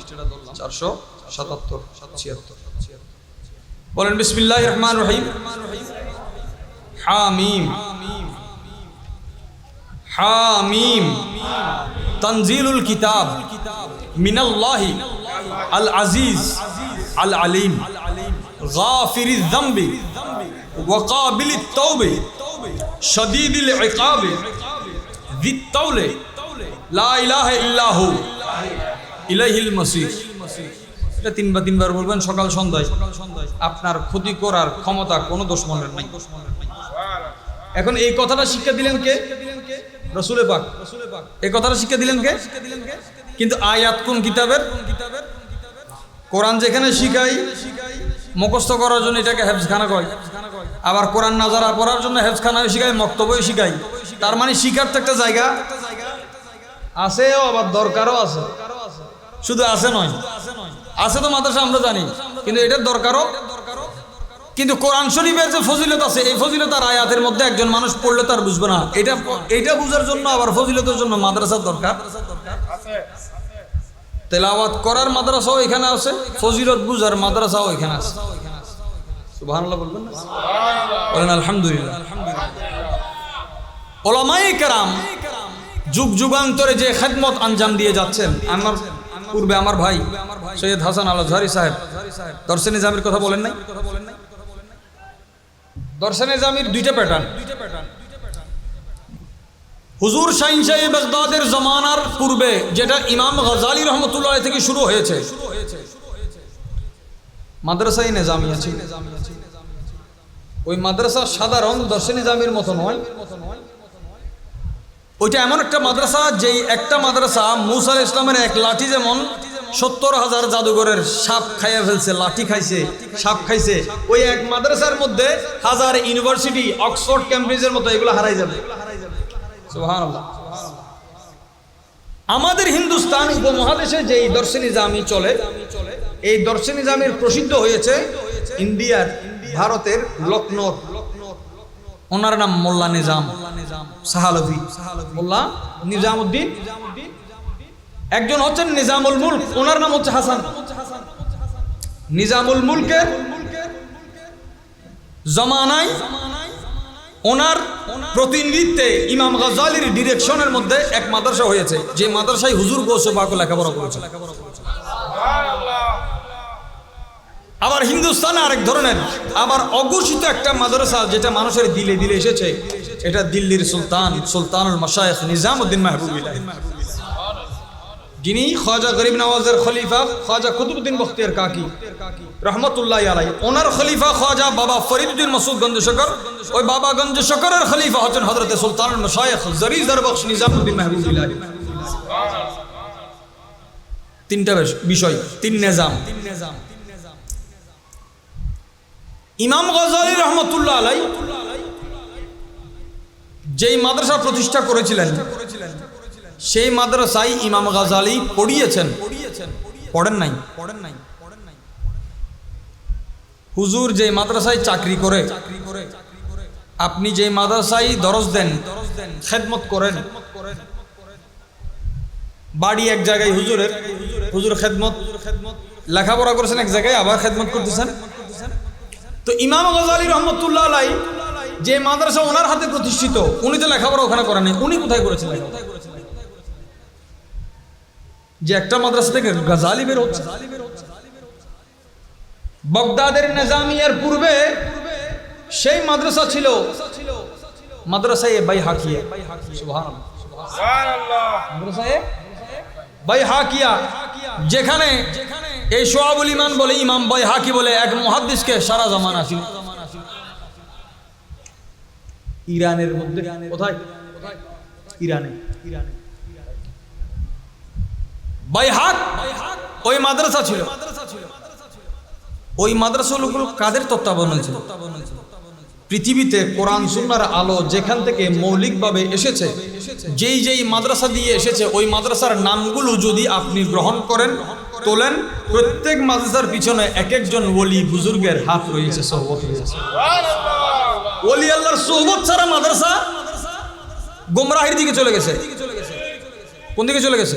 477 76। বলেন বিসমিল্লাহির রহমানির রহিম। হামিম হামিম তানজিলুল কিতাব মিনাল্লাহি আল আজিজ আল আলিম গাফিরিয যামবি ওয়া কাবিলিত তাওবি শাদীদুল ইকাবি যিত তাওলে লা ইলাহা ইল্লাহু ইলাইহিল মাসির। এটা তিনবার বলবেন সকাল সন্ধ্যায়। আপনার ক্ষতি করার ক্ষমতা কোনো দুশমনের নাই। এখন এই কথাটা শিক্ষা দিলেন কে? রাসূলে পাক। এই কথাটা শিক্ষা দিলেন কে? কিন্তু আয়াত কোন কিতাবের? কোরআন যেখানে শিখাই মুখস্থ করার জন্য এটাকে হেফজখানা কয়, আবার কোরআন নাজারা পড়ার জন্য হেফজখানা শিখাই, মক্তব্যই শিখাই। তার মানে শিখার তো একটা জায়গা আছে, আবার দরকারও আছে। শুধু আছে নয়, আছে তো মাদ্রাসা আমরা জানি, কিন্তু এটার দরকারও। কিন্তু কোরআন শরীফের যে ফজিলত আছে, এই ফজিলত আর আয়াতের মধ্যে একজন মানুষ পড়লে তার বুঝবে না। এটা বুঝার জন্য আবার ফজিলতের জন্য মাদ্রাসার দরকার। তেলাওয়াত করার মাদ্রাসাও এখানে আছে, ফজিলত বুঝার মাদ্রাসাও এখানে আছে। সুবহানাল্লাহ বলবেন না? বলেন আলহামদুলিল্লাহ। উলামায়ে কেরাম যুগ যুগান্তরে যে খেদমত আঞ্জাম দিয়ে যাচ্ছেন, আমার পূর্বে আমার ভাই সৈয়দ হাসান আল আজহারি সাহেব দর্শে নিজামের কথা বলেন নাই? দর্শে নিজামের দুইটা প্যাটার্ন। হুজুর শাহিন শাহ বাগদাদের জমানার পূর্বে যেটা ইমাম গজালি রহমতুল্লাহ থেকে শুরু হয়েছে, মাদ্রাসায়ে নিজামিয়া ছিল। ওই মাদ্রাসা সাধারণ দর্শে নিজামের মতো নয়। ওইটা এমন একটা মাদ্রাসা, যেই একটা মাদ্রাসা মুসা আলাইহিস সালামের এক লাঠি যেমন 70,000 জাদুঘরের সাপ খাইয়া ফেলছে, লাঠি খাইছে, সাপ খাইছে, ওই এক মাদ্রাসার মধ্যে হাজার ইউনিভার্সিটি, অক্সফোর্ড, ক্যামব্রিজের মতো এগুলো হারাই যাবে। সুবহানাল্লাহ। আমাদের হিন্দুস্তান উপমহাদেশে যেই দর্শে নিজামি চলে, এই দর্শে নিজামের প্রসিদ্ধ হয়েছে ইন্ডিয়ার, ভারতের লখনৌর। ওনার নাম মোল্লা নিজাম সাহালভি, মোল্লা নিজামউদ্দিন। একজন হচ্ছেন নিজামুল মুলক, ওনার নাম হচ্ছে হাসান। নিজামুল মুলকের জমানায় ওনার প্রতিনিধিত্বে ইমাম গজালির ডিরেকশনের মধ্যে এক মাদ্রাসা হয়েছে, যে মাদ্রাসায় হুজুর গৌসে পাক লেখাপড়া করেছে। আবার হিন্দুস্তানে আরেক ধরনের আবার অঘোষিত একটা মাদ্রাসা, যেটা মানুষের দিলে দিলে এসেছে। এটা দিল্লির সুলতানুল মাশায়েখ নিজামউদ্দিন মাহবুবিল্লাহ, যিনি খাজা গরিব নওয়াজের খলিফা খাজা কুতুবউদ্দিন বখতিয়ার কাকি রহমতুল্লাহ আলাইহি, ওনার খলিফা খাজা বাবা ফরিদউদ্দিন মাসউদ গঞ্জ শকর, ওই বাবা গঞ্জ শকরের খলিফা হচ্ছেন হযরত সুলতানুল মাশায়েখ জরি জরবখশ নিজামউদ্দিন মাহবুবিল্লাহ। তিনটা বিষয়, তিন নিজাম। ইমাম গজালি রহমতুল্লাহ আলাইহি যেই মাদ্রাসা প্রতিষ্ঠা করেছিলেন, সেই মাদ্রাসায় ইমাম গজালি পড়িয়েছেন, পড়েন নাই? হুজুর যে মাদ্রাসায় চাকরি করে, আপনি যে মাদ্রাসায় দরস দেন, খেদমত করেন, বাড়ি এক জায়গায় হুজুরের, হুজুর খেদমত লেখাপড়া করেছেন এক জায়গায়, আবার খেদমত করতেছেন। তো ইমাম গজালি রহমতুল্লাহ আলাইহি যে মাদ্রাসা ওনার হাতে প্রতিষ্ঠিত, উনি তো লেখাপড়া ওখানে করেন নাই, উনি কোথায় করেছেন? যে একটা মাদ্রাসা থেকে গজালি বের হচ্ছে। বাগদাদের নিজামিয়ার পূর্বে সেই মাদ্রাসা ছিল মাদ্রাসায়ে বাইহাকিয়া। সুবহানাল্লাহ, মাদ্রাসায়ে বাইহাকিয়া, যেখানে এই শুআবুল ঈমান বলে, ইমাম বাইহাকি বলে এক মুহাদ্দিসকে সারা জামানা ছিল। ইরানের মধ্যে, কোথায়? ইরানে। বাইহাক ওই মাদ্রাসা ছিল। ওই মাদ্রাসাগুলো কাদের তত্ত্বাবধানে ছিল? পৃথিবীতে কোরআন সুন্নাহর আলো যেখান থেকে মৌলিকভাবে এসেছে, যেই মাদ্রাসা দিয়ে এসেছে, ওই মাদ্রাসার নামগুলো যদি আপনি গ্রহণ করেন, তোলেন, প্রত্যেক মাদ্রাসার পিছনে এক একজন ওলি বুজুর্গের হাত রয়েছে, সোহবত রয়েছে। ওলি আল্লাহর সোহবত ছাড়া মাদ্রাসা গোমরাহির দিকে চলে গেছে। কোন দিকে চলে গেছে?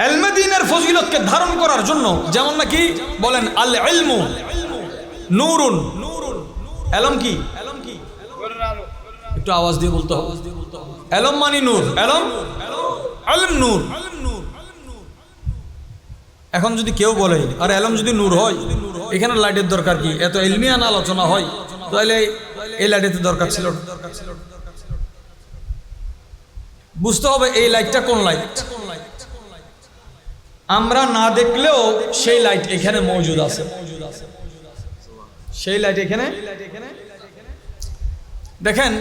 ইলমে দ্বীনের ফজিলতকে ধারণ করার জন্য, যেমন নাকি বলেন আল ইলমু নূরুন, এলম কি? একটু আওয়াজ দিয়ে বলতে হবে। এলম মানে নূর, এলম ইলম নূর। এখন যদি কেউ বলে আর এলম যদি নূর হয়, এখানে লাইটের দরকার কি? এত ইলমিয়ান আলোচনা হয়, তাহলে এই লাইটের দরকার ছিল। বুঝতে হবে এই লাইটটা কোন লাইট। আমরা না দেখলেও সেই লাইট এখানে মজুদ আছে, সেই লাইট এখানে। দেখেন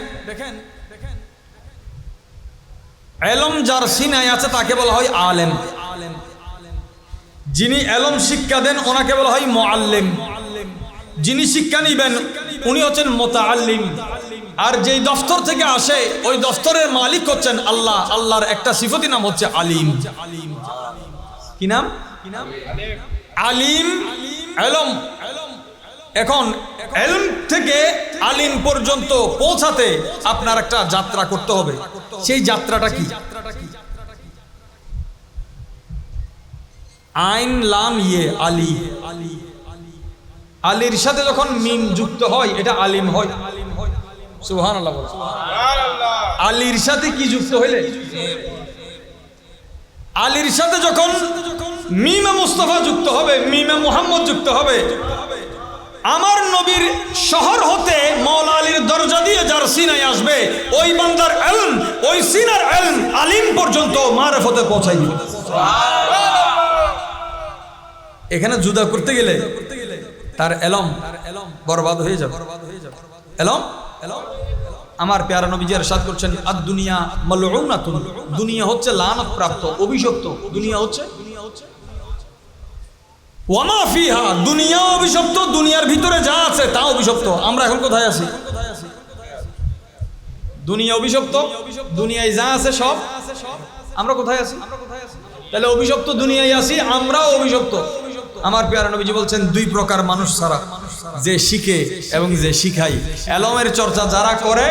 এলম যার সিনায় আছে তাকে বলা হয় আলেম। যিনি এলম শিক্ষা দেন ওনাকে বলা হয় মুআল্লিম। যিনি শিক্ষা নিবেন উনি হচ্ছেন মুতাআল্লিম। আর যেই দফতর থেকে আসে ওই দফতরের মালিক হচ্ছেন আল্লাহ। আল্লাহর একটা সিফতি নাম হচ্ছে আলিম। কি নাম? আলিম, এলম। এখন এলম থেকে আলিম পর্যন্ত পৌঁছাতে আপনার একটা যাত্রা করতে হবে। সেই যাত্রাটা কি? আইন লাম ইয়ে আলী। আলীর সাথে যখন মিম যুক্ত হয় এটা আলিম হয়। সুবহানাল্লাহ। আলীর সাথে কি যুক্ত হইলে? আলীর সাথে যখন মিমে মুস্তাফা যুক্ত হবে, মিমে মুহাম্মদ যুক্ত হবে, আমার নবীর শহর হতে মাওলা আলীর দরজা দিয়ে যার সিনায় আসবে, ওই বান্দার ইলম, ওই সিনার ইলম আলিম পর্যন্ত মারিফতে পৌঁছাই দিবে। এখানে জুদা করতে গেলে তার এলম বরবাদ হয়ে যাবে। এলম, আমার প্যারা নবী ইরশাদ করছেন আদ দুনিয়া মালউনাতুন। দুনিয়া হচ্ছে লানত প্রাপ্ত, অভিশপ্ত। দুনিয়া হচ্ছে ওয়ামা ফিহা, দুনিয়া অভিশপ্ত। দুনিয়ার ভিতরে যা আছে তা অভিশপ্ত। আমরা এখন কোথায় আছি? দুনিয়া অভিশপ্ত, দুনিয়ায় যা আছে সব। আমরা কোথায় আছি? তাহলে অভিশপ্ত দুনিয়ায় আছি, আমরাও অভিশপ্ত। আমার প্যারা নবীজি বলছেন দুই প্রকার মানুষ ছাড়া, যে শিখে এবং যে শিখায়। এলমের চর্চা যারা করে,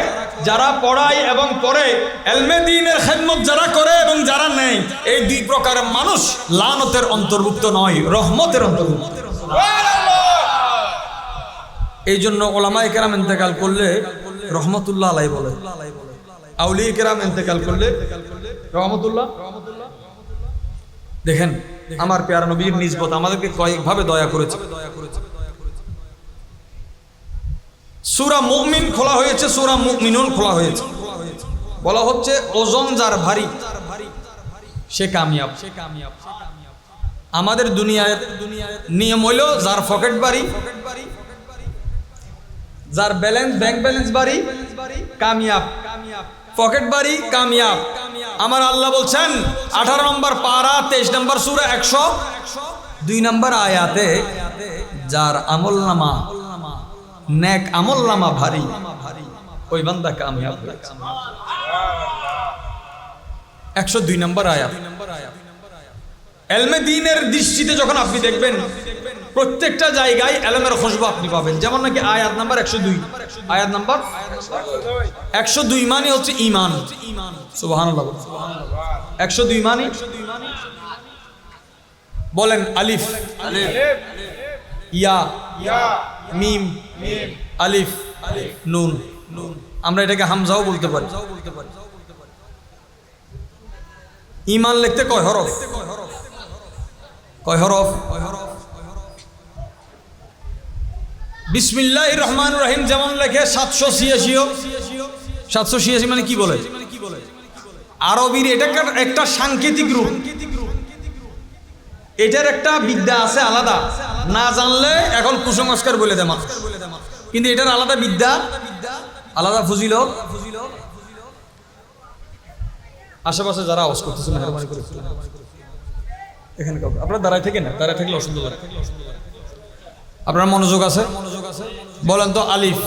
যারা পড়ায় এবং পড়ে, ইলমে দ্বীনের খেদমত যারা করে এবং যারা নেয়, এই দুই প্রকার মানুষ লানতের অন্তর্ভুক্ত নয়, রহমতের অন্তর্ভুক্ত। এই জন্য ওলামায়ে কেরাম ইন্তেকাল করলে রহমতুল্লাহ আলাইহি বলে, আউলিয়া কেরাম ইন্তেকাল করলে রহমতুল্লাহ। দেখেন আমার প্যারা নবীর নিসবত আমাদেরকে কয়েকভাবে দয়া করেছে। সূরা মুমিন খোলা হয়েছে, সূরা মুমিনুন খোলা হয়েছে। বলা হচ্ছে ওজন যার ভারী সে কামিয়াব। আমাদের দুনিয়ার নিয়ম হইল যার পকেট ভারী, যার ব্যালেন্স, ব্যাংক ব্যালেন্স ভারী, কামিয়াব। পকেট ভারী, কামিয়াব। আমার আল্লাহ বলছেন 18 নম্বর পারা 23 নম্বর সূরা 102 নম্বর আয়াতে, যার আমলনামা নেক আমলনামা ভারী ওই বান্দা কামিয়াব। 102 নম্বর আয়াত। ইলমে দ্বীনের দৃষ্টিতে যখন আপনি দেখবেন প্রত্যেকটা জায়গায় ইলমের খুশবু আপনি পাবেন। যেমন নাকি আয়াত নাম্বার 102, আয়াত নাম্বার 102 মানে হচ্ছে ঈমান। সুবহানাল্লাহ। 102 মানে বলেন আলিফ, ইয়া, মিম, আলিফ, নুন। আমরা এটাকে হামজাও বলতে পারি। ঈমান লিখতে কয় হরফ? কয় হরফ? বিসমিল্লাহির রহমানির রহিম যেমন লেখে 786। 786 মানে কি বলে? আরবির এটা একটা সাংকেতিক রূপ। এটার একটা বিদ্যা আছে আলাদা, না জানলে এখন কুসংস্কার বলে দেয় মানুষ। কিন্তু এটার আলাদা বিদ্যা, আলাদা ফজিলত। আশেপাশে যারা আওয়াজ করতেছে মেহরবানি করে এখানে কাউকে আপনারা দাঁড়ায় থেকে না, দাঁড়ায় থাকলে অসুবিধা লাগে। আপনার মনোযোগ আছে? বলেন তো আলিফ।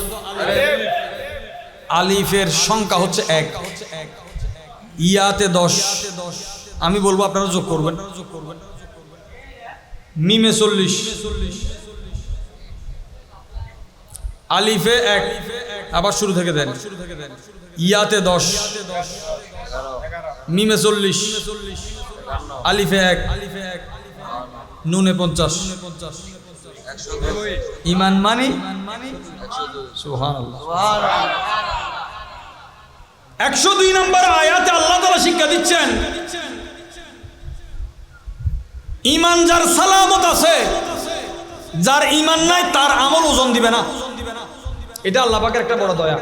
আলিফের সংখ্যা হচ্ছে 1, ইয়াতে 10। আমি বলবো আপনারা যোগ করবেন। মিমে 40, আলিফে 1, আবার শুরু থেকে দেন। ইয়াতে 10, মিমে 40, আলিফে 1, নুনে 50। ইমান মানি সুবহানাল্লাহ। 102 নম্বর আয়াতে আল্লাহ তাআলা শিক্ষা দিচ্ছেন, ইমান যার সালামত আছে, যার ইমান নাই তার আমল ওজন দিবে না। এটা আল্লাহ পাকের একটা বড় দয়া।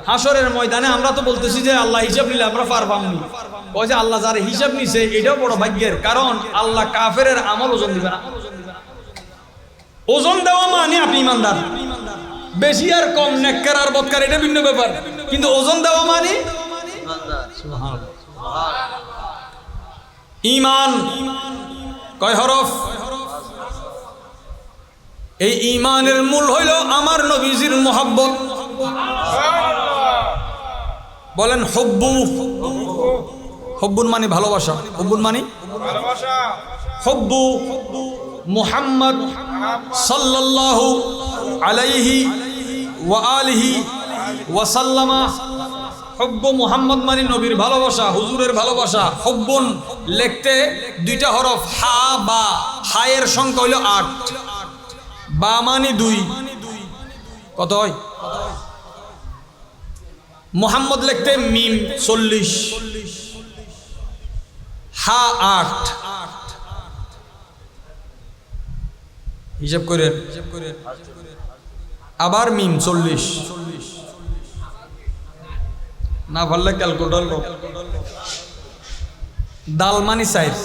হাসরের ময়দানে আমরা তো বলতেছি যে আল্লাহ হিসাব নিলে আমরা পার পামনি, ওই যে আল্লাহ যার হিসাব নিছে এটাও বড় ভাগ্যের, কারণ আল্লাহ কাফেরের আমল ওজন দিবে না। ওজন দেওয়া মানে আপনি ইমানদার, বেশি আর কম, নেককার আর বদকার এটা ভিন্ন ব্যাপার, কিন্তু ওজন দেওয়া মানে ঈমান। কয় হরফ? এই ঈমানের মূল হইল আমার নবীজির মুহাব্বত। বলেন হুব্বু। হুব্বুন মানে ভালোবাসা, হুব্বুন মানে ভালোবাসা। হুব্বু মুহাম্মদ সাল্লাল্লাহু আলাইহি ওয়া আলিহি ওয়া সাল্লামা। হুব্বু মুহাম্মদ মানে নবীর ভালোবাসা, হুজুরের ভালোবাসা। হুব্বুন লিখতে 2টা হরফ, হা বা। হায়ের সংখ্যা হইল 8, বা মানে 2, কত হয়? মুহাম্মদ লিখতে মিম 40, হা 8, হিসাব করেন। আবার মিম 40, না পারলে ক্যালকুলেটর লো। দাল মানি সাইজ।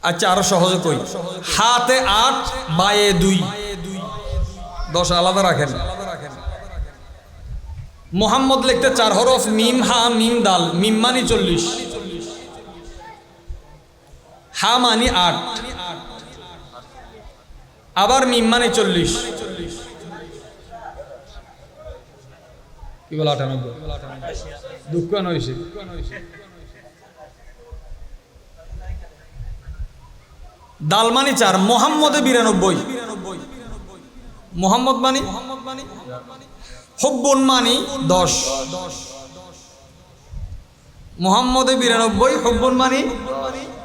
আচ্ছা আরো সহজে কই, হাতে 8, বায়ে 2, 10 আলাদা রাখেন। মুহাম্মদ লিখতে 4 হরফ, মিম হা মিম দাল। মিম মানি 40, হা মানি 8, আবার মিম মানি 40, কি বলে 98, দুঃখ নইছে। দাল মানি 4, মোহাম্মদে 92, মোহাম্মদ মানি। হুব্বুন মানি 10, মোহাম্মদে 92, হুব্বুন মানি।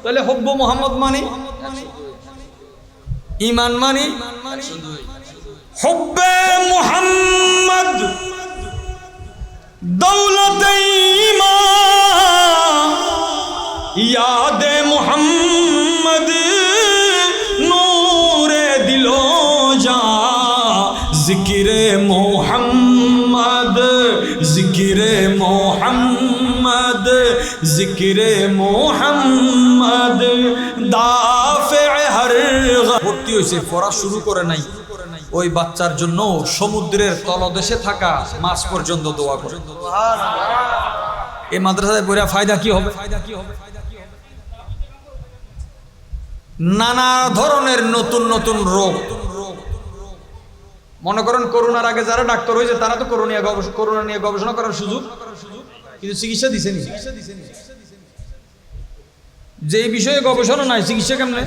তাহলে হুব্বু মোহাম্মদ মানি ঈমান মানি হুব্বে মুহাম্মদ দৌলতে ঈমান, ইয়াদে মুহাম্মদ নূরে দিলো যা। জিকিরে মুহাম্মদ, জিকিরে মুহাম্মদ, জিকিরে মুহাম্মদ দাফে হর। ভর্তি হয়েছে, পড়া শুরু করে নাই, ওই বাচ্চার জন্য সমুদ্রের তলদেশে থাকা মাছ পর্যন্ত দোয়া করে। এই মাদ্রাসায় পড়া ফায়দা কি হবে? নানা ধরনের নতুন নতুন রোগ। মনে করেন করোনার আগে যারা ডাক্তার হয়েছে তারা তো করোনা নিয়ে গবেষণা করার সুযোগ, কিন্তু চিকিৎসা দিছেনি। যে বিষয়ে গবেষণা নাই, চিকিৎসা কেমনে?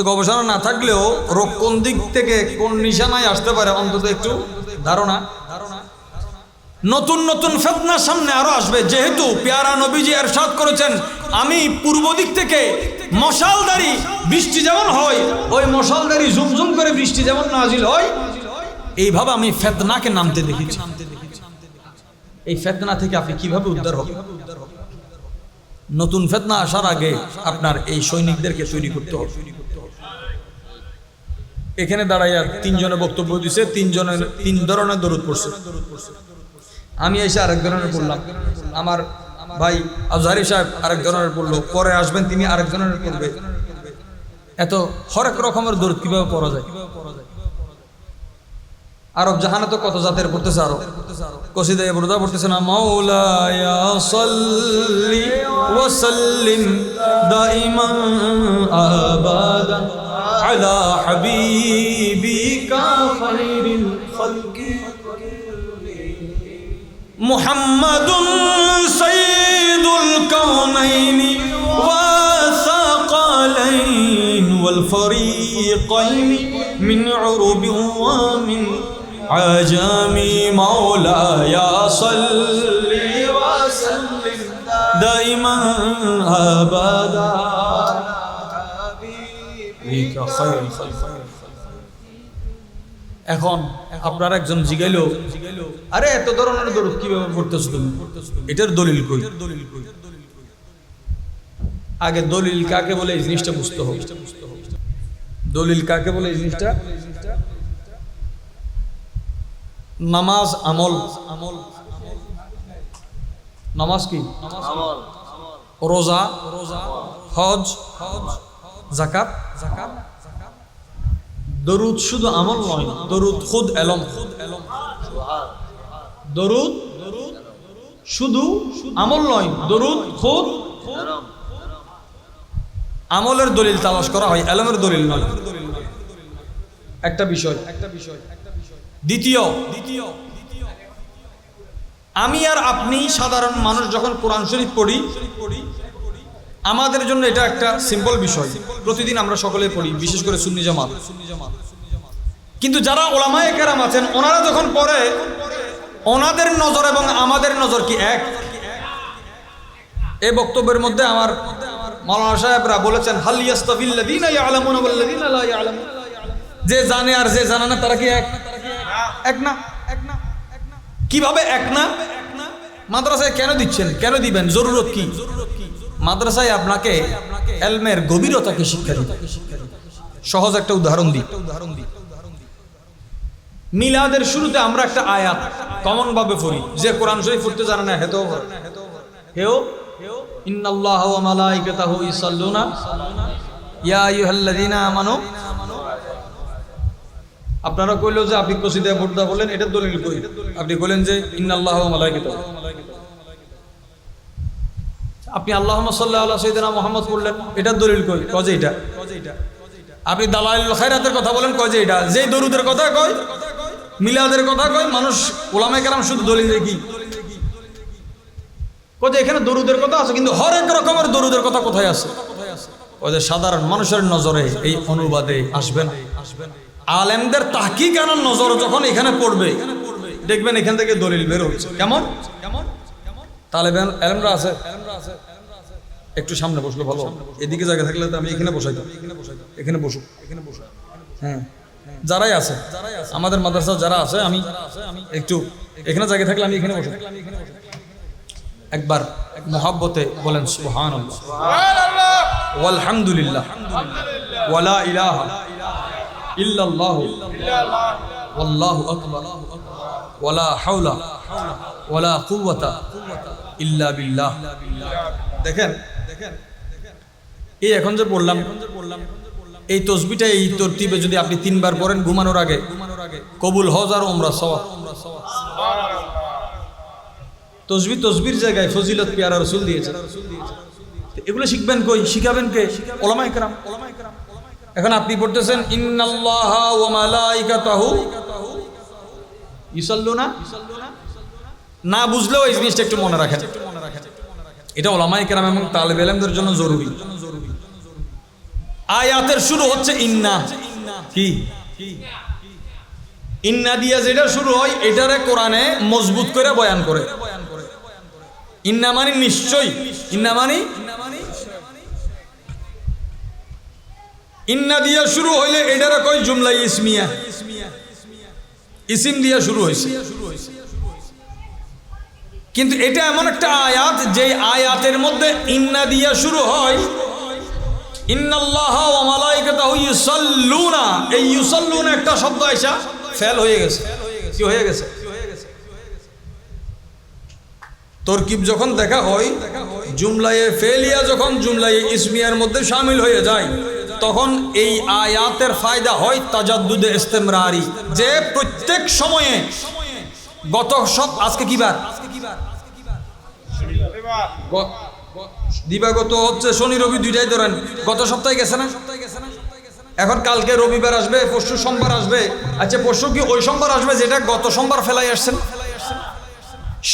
গবেষণা না থাকলেও রোগ কোন দিক থেকে কোন নিশানায় আসতে পারে অন্তত একটু ধারণা। নতুন নতুন ফিতনা সামনে আরো আসবে, যেহেতু পেয়ারা নবীজি ইরশাদ করেছেন, আমি পূর্ব দিক থেকে মশালদারি বৃষ্টি যেমন হয়, ওই মশালদারি ঝুমঝুম করে বৃষ্টি যেমন নাজিল হয়, এইভাবে আমি ফিতনাকে নামতে দেখেছি। এই ফিতনা থেকে আপনি কিভাবে উদ্ধার হবেন? নতুন ফিতনা আসার আগে আপনার এই সৈনিকদেরকে তৈরি করতে হবে। এখানে দাঁড়াইয়া 3 জনে বক্তব্য দিছে, 3 ধরনের দরুদ পড়ছে। আমি এসে আরেক ধরনের পড়লাম, আমার ভাই আজহারি সাহেব আরেক ধরনের পড়লো, পরে আসবেন তিনি আরেক ধরনের পড়বে। এত হরেক রকমের দরুদ কিভাবে পড়া যায়? আরব জাহানে তো কত জাতের পড়তেছে, আরব কসিদায়ে বুরদা পড়তেছে না, মাওলায়া সাল্লি ওয়া সাল্লিম দাইমান আবাদান আলা হাবিবিকা খায়রিল খালকি মুহাম্মাদুন সাইয়্যিদুল কাওনাইনি ওয়া সাকালাইন ওয়াল ফরিকাইনি মিন উরুবিন ওয়া মিন আজামি মাওলায়া সাল্লি ওয়া সাল্লিম দাইমান আবাদা হাবিবিকা খায়রুল খালকি। এখন আপনার একজন জিগাইলো, আরে এত ধরনের দরুদ কিভাবে পড়তেছ তুমি, এটার দলিল কই? আগে দলিল কাকে বলে এই জিনিসটা বুঝতে হবে। দলিল কাকে বলে এই জিনিসটা? নামাজ আমল, নামাজ কি? রোজা, হজ, যাকাত। দরুদ শুধু আমল নয়, দরুদ খুদ এলম। দরুদ শুধু আমল নয়, দরুদ খুদ আমলের দলিল তালাশ করা হয়, এলমের দলিল নয়। একটা বিষয়। দ্বিতীয়, আমি আর আপনি সাধারণ মানুষ যখন কোরআন শরীফ পড়ি, আমাদের জন্য এটা একটা সিম্পল বিষয়, প্রতিদিন আমরা সকলে পড়ি, বিশেষ করে সুন্নি জামাত। কিন্তু যারা ওলামায়ে কেরাম আছেন, ওনারা যখন পড়ে, ওনাদের নজর এবং আমাদের নজর কি এক? এই বক্তব্যের মধ্যে আমার মাওলানা সাহেবরা বলেছেন, হাল ইয়াস্তাবিল্লাযীনা ইয়ালামুনা ওয়াল্লাযীনা লা ইয়ালামুন, যে জানে আর যে জানে না তারা কি এক? এক না। কিভাবে এক না? মাদ্রাসায় কেন দিচ্ছেন, কেন দিবেন, জরুরত কি? মাদ্রাসায় আপনাকে ইলমের গভীরতাকে শিক্ষা দিতে। সহজ একটা উদাহরণ দিই। মিলাদের শুরুতে আমরা একটা আয়াত কমন ভাবে পড়ি, যে কোরআন শরীফ পড়তে জানে না হেতেও হেও ইন্নাল্লাহা ওয়া মালাইকাতাহু ইউসাল্লুনা ইয়া আইয়ুহাল্লাযীনা আমানু। আপনারা কইলো যে আপনি কসিদায়ে বুরদা বলেন, এটার দলিল কই? আপনি বলেন যে ইন্নাল্লাহা ওয়া মালাইকাতাহু। আপনি আল্লাহুম্মা সাল্লি আলা সাইয়্যিদিনা মুহাম্মদ বললেন, এটার দলিল কই? কয় যে এটা। আপনি দালাইলুল খায়রাতের কথা বলেন, কয় যে এটা। যেই দরুদের কথা কয়, মিলাদের কথা কয়, মানুষ ওলামায়ে কেরাম শুধু দলিল দেখি কয় যে এখানে দরুদের কথা আছে, কিন্তু হরেক রকমের দরুদের কথা কোথায় আছে? কয় যে সাধারণ মানুষের নজরে এই অনুবাদে আসবে না। আলেমদের তাহকিক আনার নজর যখন এখানে পড়বে, দেখবেন এখান থেকে দলিল বের হচ্ছে। কেমন? তালেব আলেমরা আছে, একটু সামনে বসলে ভালো। এদিকে জায়গা থাকলে তো আমি এখানে বসাইতাম। এখানে বসো, হ্যাঁ। যারাই আছে আমাদের মাদ্রাসা যারা আছে, আমি একটু এখানে জায়গা থাকলে আমি এখানে বসে। একবার মুহাব্বতে বলেন সুবহানাল্লাহ ওয়াল হামদুলিল্লাহ ওয়ালা ইলাহা ইল্লাল্লাহু ওয়াল্লাহু আকবার ওয়ালা হাওলা ওয়ালা কুওয়াতা ইল্লা বিল্লাহ। দেখেন এই এখন যে বললাম, এই তসবিটা এই তরতিবে যদি আপনি 3 বার পড়েন ঘুমানোর আগে, কবুল হজ আর উমরা সওয়াব। তসবির জায়গায় ফজিলত পেয়ারা রাসূল দিয়েছেন। এগুলো শিখবেন কই? শিখাবেন কে? ওলামায়ে কেরাম। এখন আপনি পড়তেছেন ইন্নাল্লাহা ওয়া মালাইকাতাহু ইউসাল্লুনা, না বুঝলেও এই জিনিসটা একটু মনে রাখেন, এটা ওলামায়ে কেরাম এবং তালেব ইলমদের জন্য জরুরি। আয়াতের শুরু হচ্ছে ইন্না। কি ইন্না দিয়া যেটা শুরু হয়, এটারে কোরআনে মজবুত করে বয়ান করে। ইন্না মানে নিশ্চয়, ইন্না মানে ইন্না দিয়া শুরু হইলে এটারে কয় জুমলা ইসমিয়া, ইসিম দিয়া শুরু হয়েছে। কিন্তু এটা এমন একটা আয়াত, যে আয়াতের মধ্যে ইন্না দিয়া শুরু হয়। ইন্নাল্লাহা ওয়া মালাইকাতাহু ইউসাল্লুনা, এই ইউসাল্লুনা একটা শব্দ আইসা ফেল হয়ে গেছে। কি হয়ে গেছে? তরকিব যখন দেখা হয়, জুমলায়ে ফেলিয়া যখন জুমলায়ে ইসমিয়ার মধ্যে শামিল হয়ে যায়, তখন এই আয়াতের ফায়দা হয় তাজাদ্দুদে ইস্তেমরারি, যে প্রত্যেক সময়ে গত আজকে কি বার? দিবাগত হচ্ছে শনি রবি দুইটাই ধরেন, গত সপ্তাহে গেছে না? এখন কালকে রবিবার আসবে, পরশু সোমবার আসবে। আচ্ছা পরশু কি ওই সোমবার আসবে যেটা গত সোমবার ফেলাই আসছেন?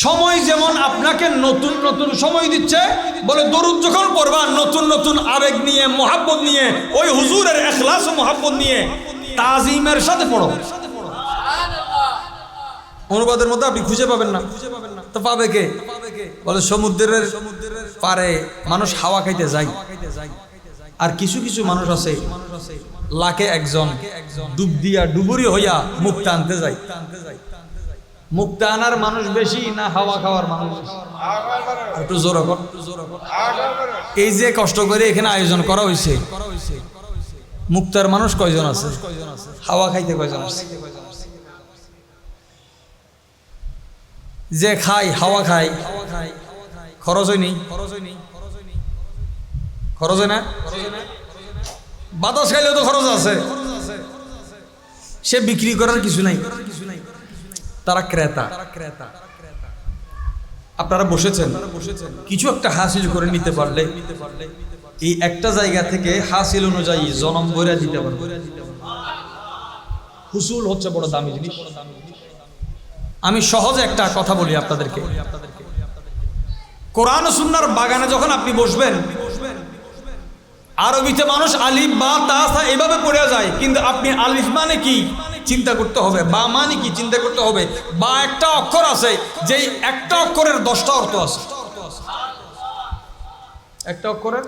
সময় যেমন আপনাকে নতুন নতুন সময় দিচ্ছে, বলে দরুদ যখন পড়বা নতুন নতুন আবেগ নিয়ে, মোহাব্বত নিয়ে, ওই হুজুরের ইখলাস ও মোহাব্বত নিয়ে তাজিমের সাথে পড়ো। অনুবাদের মধ্যে আপনি খুঁজে পাবেন না, তো পাবে কে? বলে সমুদ্রের পারে মানুষ হাওয়া খাইতে যায়, আর কিছু কিছু মানুষ আছে লাখে একজন ডুব দিয়া ডুবুরি হইয়া মুক্তা আনতে যায়। মুক্তা আনার মানুষ বেশি না হাওয়া খাওয়ার মানুষ? একটু জোর কর। এই যে কষ্ট করে এখানে আয়োজন করা হয়েছে, মুক্তার মানুষ কয়জন আছে? হাওয়া খাইতে কয়জন আছে? যে খাই হাওয়া খাই, খরচ হয়নি? খরচ হয় না? বাতাস খাইলেও তো খরচ আছে। সে বিক্রি করার কিছু নাই, তারা ক্রেতা। আপনারা বসেছেন, কিছু একটা হাসিল করে নিতে পারলে এই একটা জায়গা থেকে হাসিল অনুযায়ী জনম বইরা দিতে পারবে। হুসুল হচ্ছে বড় দামি জিনিস। আমি সহজে একটা কথা বলি আপনাদেরকে, কোরআন ও সুন্নাহর বাগানে যখন আপনি বসবেন, আরবিতে মানুষ আলিফ বা তা সা এভাবে পড়ে যায়, কিন্তু আপনি আলিফ মানে কি চিন্তা করতে হবে, বা মানে কি চিন্তা করতে হবে। বা একটা অক্ষর আছে, যে একটা অক্ষরের 10টা অর্থ আছে। একটা অক্ষরের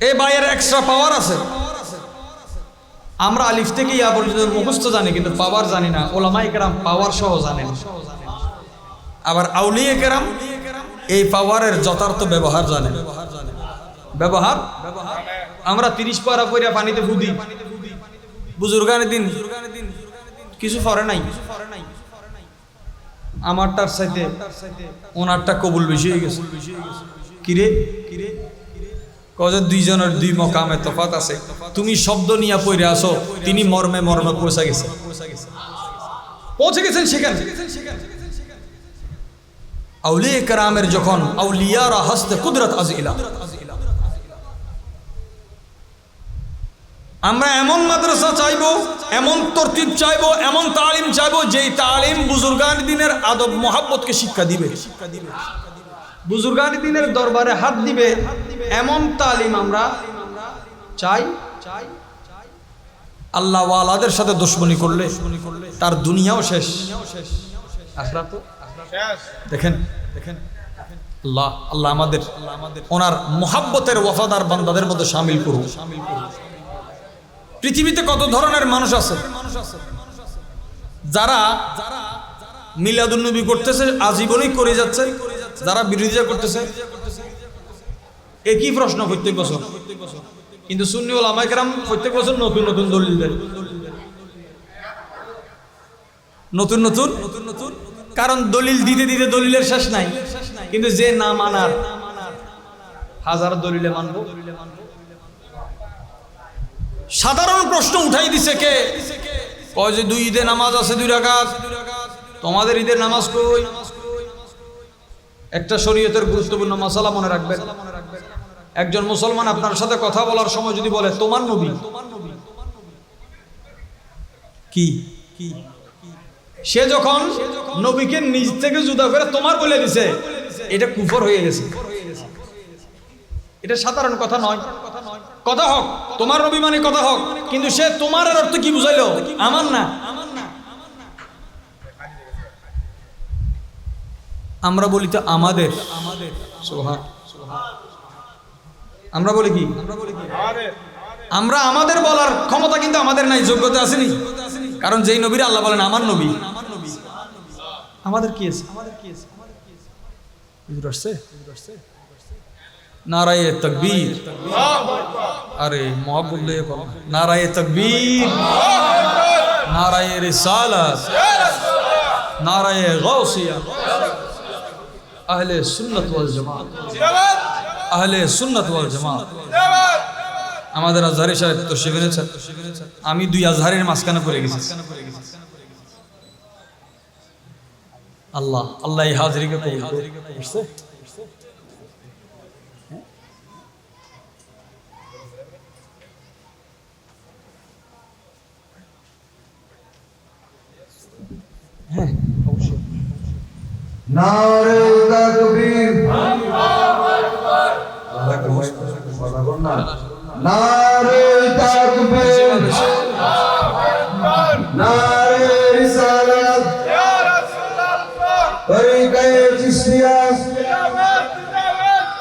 এই বাইয়ের এক্সট্রা পাওয়ার আছে। আমরা আলিফ থেকে ইয়া পর্যন্ত মুখস্থ জানি, কিন্তু পাওয়ার জানি না। ওলামায়ে কেরাম পাওয়ার সহ জানেন, আবার আউলিয়ে কেরাম এই পাওয়ারের যথার্থ ব্যবহার জানেন। ব্যবহার আমরা 30 পারা পয়রা পানিতে ফুদি, বুজুর্গানের দিন কিছু ফরে নাই। আমারটার সাথে ওনারটা কবুল বেশি হয়ে গেছে। কিরে কজন দুইজনের দুই মকামে তফাত আছে। তুমি শব্দ নিয়ে পড়ে আসো, তিনি মর্মে মর্মে পৌঁছে গেছেন সেখানে। আউলিয়া কেরামের যখন আউলিয়ারা হস্তে কুদরত আজিলা, আমরা এমন মাদ্রাসা চাইবো, এমন তরতিব চাইবো, এমন তালিম চাইবো, যেই তালিম বুজুর্গান দিনের আদব মোহাব্বতকে শিক্ষা দিবে, বুজুর্গান দিনের দরবারে হাত দিবে, এমন তালিম আমরা চাই। আল্লাহ ওয়ালাদের সাথে দুশমনি করলে তার দুনিয়াও শেষ, আখিরাতও শেষ। দেখেন আল্লাহ আমাদের ওনার মোহাব্বতের ওয়াফাদার বান্দাদের মধ্যে শামিল করুন। পৃথিবীতে কত ধরনের মানুষ আছে যারা মিলাদুন নবী করতেছে, আজীবনই করে যাচ্ছে, যারা বিরোধিতা করতেছে। একই প্রশ্ন প্রত্যেক বছর, কিন্তু সুন্নি ওলামায়ে কেরাম প্রত্যেক বছর নতুন নতুন দলিল দেয়, নতুন নতুন। কারণ দলিল দিতে দিতে দলিলের শেষ নাই, কিন্তু যে না মানার হাজার দলিলে মানব। সাধারণ প্রশ্ন উঠাই দিছে কে? কয় যে 2 ঈদে নামাজ আছে 2 রাকাত, তোমাদের ঈদের নামাজ কই? একটা শরীয়তের গুরুত্বপূর্ণ মাসালা মনে রাখবেন। একজন মুসলমান আপনার সাথে কথা বলার সময় যদি বলে তোমার নবী কি, সে যখন নবীকে নিজ থেকে জুদা করে তোমার বলে দিছে, এটা কুফর হয়ে গেছে। এটা সাধারণ কথা নয়। কথা হোক তোমার নবী মানে কথা হোক, কিন্তু সে তোমার অর্থ কি বুঝাইলো? আমার না। আমরা বলি তো আমাদের, আমরা বলি কি? আমরা আমাদের বলার ক্ষমতা কিন্তু আমাদের নাই, যোগ্যতা আসেনি। কারণ যেই নবীর আল্লাহ বলেন আমার নবী, আমাদের কি আছে? নারায়ে তাকবীর, আরে মোহাব্বত লয়ে বল, নারায়ে তাকবীর, নারায়ে রিসালাত, নারায়ে গাউসিয়া, আহলে সুন্নাত ওয়াল জামাত। আহলে সুন্নাত ওয়াল জামাত। আমাদের আজহারি সাহেব তো শিবিরে আমি 2 আজহারের মাঝখানে পড়ে গেছি। আল্লাহ আল্লাহ এই হাজিরিকে কবুল করুন। হ্যাঁ অবশ্যই। নারে তাকবীর, নারে তাকবীর, নারে রিসালাত, তরিকায়ে চিশতিয়া,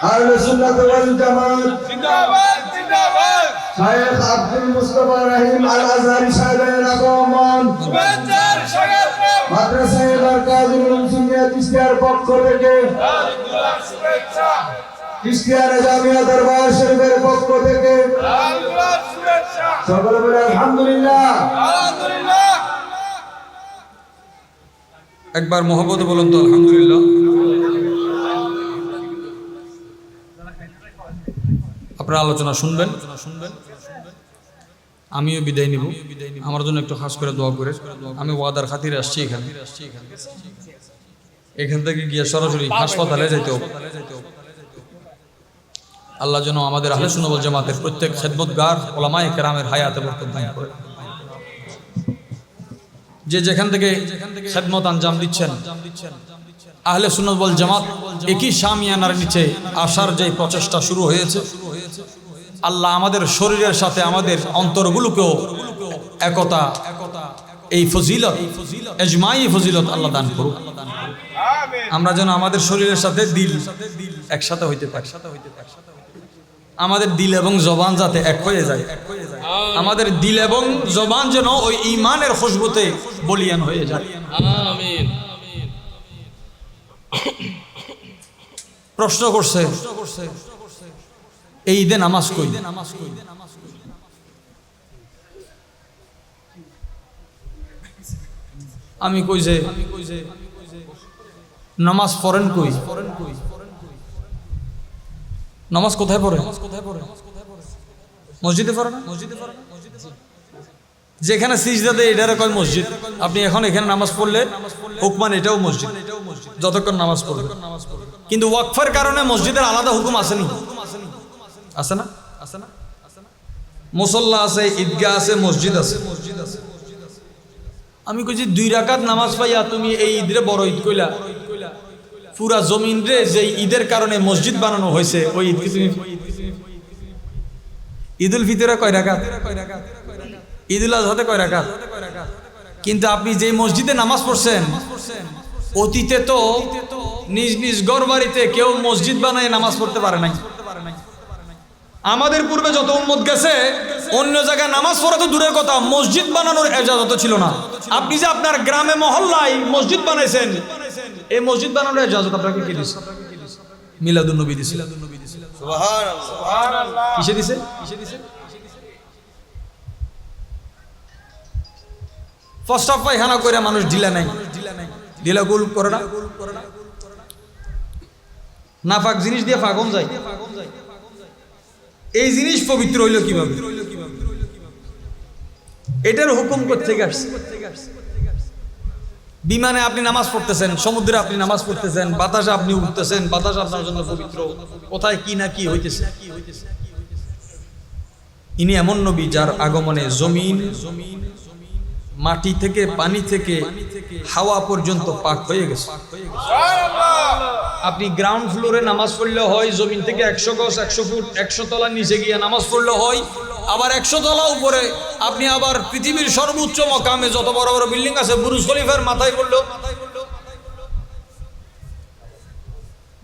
আহলে সুন্নাত ওয়াল জামাত, শায়েখ আব্দুল মুস্তাফা রহিম আল আজহারি সাহেবের আগমন, মাদ্রাসায়ে মারকাজুল উলুম সুন্নিয়া চিশতিয়ার পক্ষ থেকে, চিশতিয়া জামিয়া দরবার শরীফের পক্ষ থেকে সকলে বলে আলহামদুলিল্লাহ। একবার মোহাম্মদ বলুন তো আলহামদুলিল্লাহ। আপনারা আলোচনা শুনবেন, আমিও বিদায় নিব। আমার জন্য একটু খাস করে দোয়া করে, আমি ওয়াদার খাতিরে আসছি এখানে। এখান থেকে গিয়ে সরাসরি হাসপাতালে যাইতে হবে। আল্লাহ যেন আমাদের আহলে সুন্নাত ওয়াল জামাতের প্রত্যেক খেদমতগার উলামায়ে কেরামের হায়াতে বরকত দান করে। যে যেখান থেকে খেদমত আঞ্জাম দিচ্ছেন, আহলে সুন্নাত ওয়াল জামাত একই শামিয়ানার নিচে আসার যে প্রচেষ্টা শুরু হয়েছে, আল্লাহ আমাদের শরীরের সাথে আমাদের অন্তরগুলোকেও একতা, এই ফজিলত, ইজমাই ফজিলত আল্লাহ দান করুক। আমরা যেন আমাদের শরীরের সাথে দিল একসাথে হইতে পারি। আমাদের দিল এবং জবান যাতে এক হয়ে যায়, আমাদের দিল এবং জবান যেন ওই ঈমানের খুশবুতে বলিয়ান হয়ে যায়। আমিন। প্রশ্ন করছে এই ঈদে নামাজ কই? আমি কই যে নামাজ পড়েন কই? নামাজ কোথায় পড়ে? মসজিদে পড়ে না? যেখানে সিজদা দেয় এটারে কয় মসজিদ। আপনি এখন এখানে নামাজ পড়লে হুকমান এটাও মসজিদ, যতক্ষণ নামাজ পড়বে। কিন্তু ওয়াকফের কারণে মসজিদের আলাদা হুকুম আসেনি, আছে না? মুসল্লা আছে, ঈদগাহ আছে, মসজিদ আছে। আমি কইছি 2 রাকাত নামাজ পাইয়া তুমি এই ঈদরে বড় ঈদ কইলা, পুরা জমিন রে যে ঈদের কারণে মসজিদ বানানো হয়েছে ওই ঈদ কি তুমি? ঈদুল ফিতরে কয় রাকাত? ঈদুল আজহাতে কয় রাকাত? কিন্তু আপনি যে মসজিদে নামাজ পড়ছেন, অতীতে তো নিজ নিজ ঘর বাড়িতে কেউ মসজিদ বানায় নামাজ পড়তে পারে নাই। আমাদের পূর্বে যত উম্মত গেছে অন্য জায়গায় নামাজ পড়া তো দূরের কথা, মসজিদ বানানোর ইজাজত ছিল না। আপনি যে আপনার গ্রামে মহল্লায় মসজিদ বানাইছেন, এই মসজিদ বানানোর ইজাজত আপনাকে কে দিয়েছে? মিলাদুন নবী দিয়েছে। সুবহানাল্লাহ। কিসে দিয়েছে? ফার্স্ট অফ পায়খানা করে মানুষ ঢিলা নাই, ঢিলা গোল করে না। নাপাক জিনিস দিয়ে ফাগুন যায়, এই জিনিস পবিত্র হইল কিভাবে? এটার হুকুম কোত্থেকে আসছে? বিমানে আপনি নামাজ পড়তেছেন, সমুদ্রে আপনি নামাজ পড়তেছেন, বাতাসে আপনি উঠতেছেন, বাতাস আপনার জন্য পবিত্র। কোথায় কি না কি হইতেছে? ইনি এমন নবী যার আগমনে জমিন, মাটি থেকে, পানি থেকে, হাওয়া পর্যন্ত পাক হয়ে গেছে। আপনি গ্রাউন্ড ফ্লোরে নামাজ পড়লে হয়, জমিন থেকে 100 গজ, 100 ফুট, 100 তলা নিচে গিয়ে নামাজ পড়লে হয়, আবার 100 তলা উপরে আপনি আবার পৃথিবীর সর্বোচ্চ মকামে যত বড় বড় বিল্ডিং আছে বুরুজ খলিফার মাথায় পড়লো,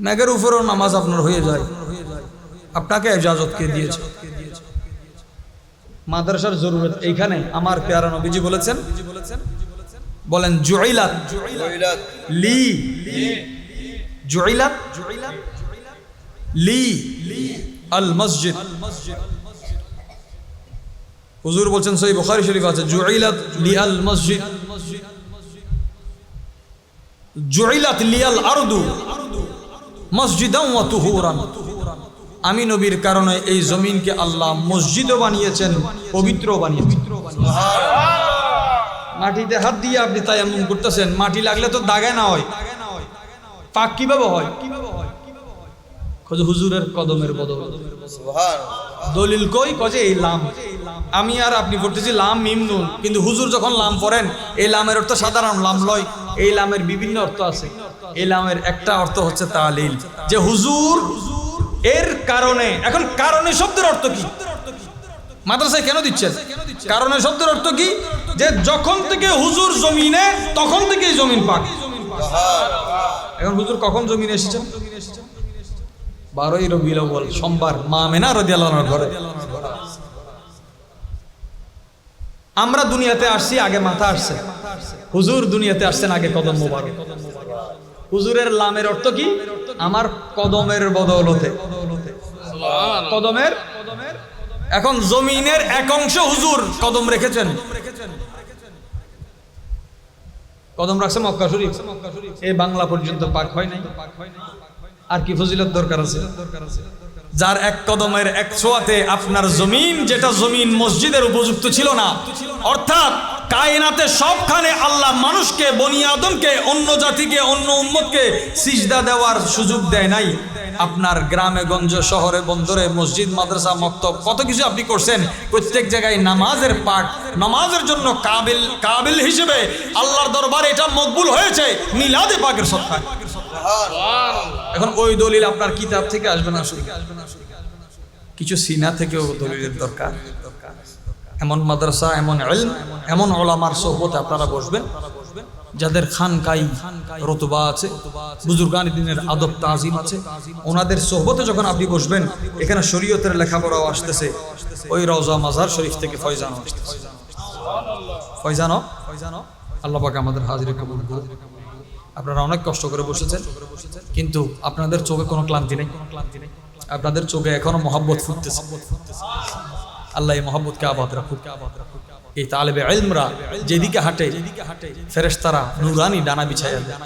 মেঘের উপরেও নামাজ আপনার হয়ে যায়। আপনাকে ইজাজত কে দিয়েছে? মাদ্রাসার জরুরত এইখানে। আমার প্যারা নবীজি বলেছেন, বলেন জুইলাত লি, জুইলাত লি আল মসজিদ। হুজুর বলছেন, সহিহ বুখারী শরীফ আছে, জুইলাত লি আল মসজিদ, জুইলাত লি আল আরদু মসজিদান ওয়া তুহুরান। আমি নবীর কারণে এই জমিনকে আল্লাহ মসজিদও বানিয়েছেন, পবিত্র বানিয়েছেন। মাটিতে হাত দিয়ে আপনি তায়াম্মুম করতেছেন, মাটি লাগলে তো দাগে না হয়, পাক কিভাবে হয়? হুজুরের কদমের বদল। দলিল কই? কজে এই লাম। আমি আর আপনি পড়তেছি লাম মিম নুন, কিন্তু হুজুর যখন লাম পড়েন এই লামের অর্থ সাধারণ লাম লয়, এই লামের বিভিন্ন অর্থ আছে। এই লামের একটা অর্থ হচ্ছে তালিল, যে হুজুর এর কারণে। এখন কারণে শব্দের অর্থ কি? মাদ্রাসায় কেন দিচ্ছেন? কারণে শব্দের অর্থ কি? যে যখন থেকে হুজুর জমিনে তখন থেকে জমিন পাক। এখন হুজুর কখন জমিনে এসেছেন? 12ই রবিউল আউয়াল সোমবার, মা আমেনা রাদিয়াল্লাহু আনহার ঘরে। আমরা দুনিয়াতে আসছি আগে মাথা আসছে, হুজুর দুনিয়াতে আসছেন আগে কদম মোবারক। হুজুরের লামের অর্থ কি? আমার কদমের বদৌলতে। কদমের। এখন জমিনের এক অংশ হুজুর কদম রেখেছেন। কদম রাখছে মক্কা শরীফ, এই বাংলা পর্যন্ত পাক হয় নাই। আর কি ফজিলত দরকার আছে? যার এক কদমের এক ছোঁয়াতে আপনার জমিন, যেটা জমিন মসজিদের উপযুক্ত ছিল না, অর্থাৎ কায়নাতে সবখানে আল্লাহ মানুষকে, বনি আদমকে, অন্য জাতিকে, অন্য উম্মতকে সিজদা দেওয়ার সুযোগ দেয় নাই। আপনার গ্রামে গঞ্জে শহরে বন্দরে মসজিদ মাদ্রাসা মক্তব কত কিছু আপনি করছেন। প্রত্যেক জায়গায় নামাজের পাঠ, নামাজের জন্য কাবিল হিসেবে আল্লাহর দরবারে এটা মকবুল হয়েছে মিলাদে পাকের সদকায়। এখন ওই দলিল আপনার কিতাব থেকে আসবে না, কিছু সিনা থেকেও দলিলের দরকার। এমন মাদ্রাসা, এমন ইলম, এমন উলামার সোহবতে আপনারা বসবেন যাদের খানকাই রতবা আছে, বুজুর্গান দ্বীনের আদব তাজিম আছে। ওনাদের সোহবতে যখন আপনি বসবেন, এখানে শরীয়তের লেখাপড়াও আসতেছে। ওই রওজা মাজার শরীফ থেকে ফয়জানও আসতেছে। ফয়জানও আল্লাহ পাক আমাদের হাজিরে কবুল করুন। আপনারা অনেক কষ্ট করে বসেছেন, কিন্তু আপনাদের চোখে কোনো ক্লান্তি নেই। আপনাদের চোখে এখনো মহব্বত ফুটতেছে। আল্লাহ এই মহব্বতকে আবাদ রাখুক। এই তালেবে ইলমরা যেদিকে হাঁটে ফেরেশতারা নূরানি ডানা বিছায়া দেয়।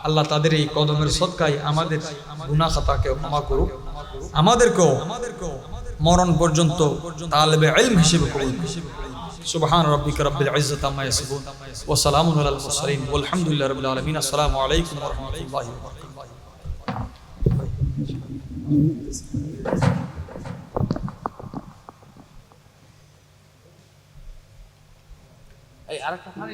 আল্লাহ তাদের এই কদমের সদকায় আমাদের গুনাহ খাতাকেও ক্ষমা করুক, আমাদেরকেও মরণ পর্যন্ত তালেবে ইলম হিসেবে কবুল করুক। সুবহান রাব্বিকা রাব্বিল ইজ্জাতি আম্মা ইয়াসিফুন ওয়া সালামুন আলাল মুরসালিন ওয়া আলহামদুলিল্লাহি রাব্বিল আলামিন। আসসালামু আলাইকুম ওয়া রাহমাতুল্লাহি ওয়া বারাকাতুহু। এই আরেকটা পানি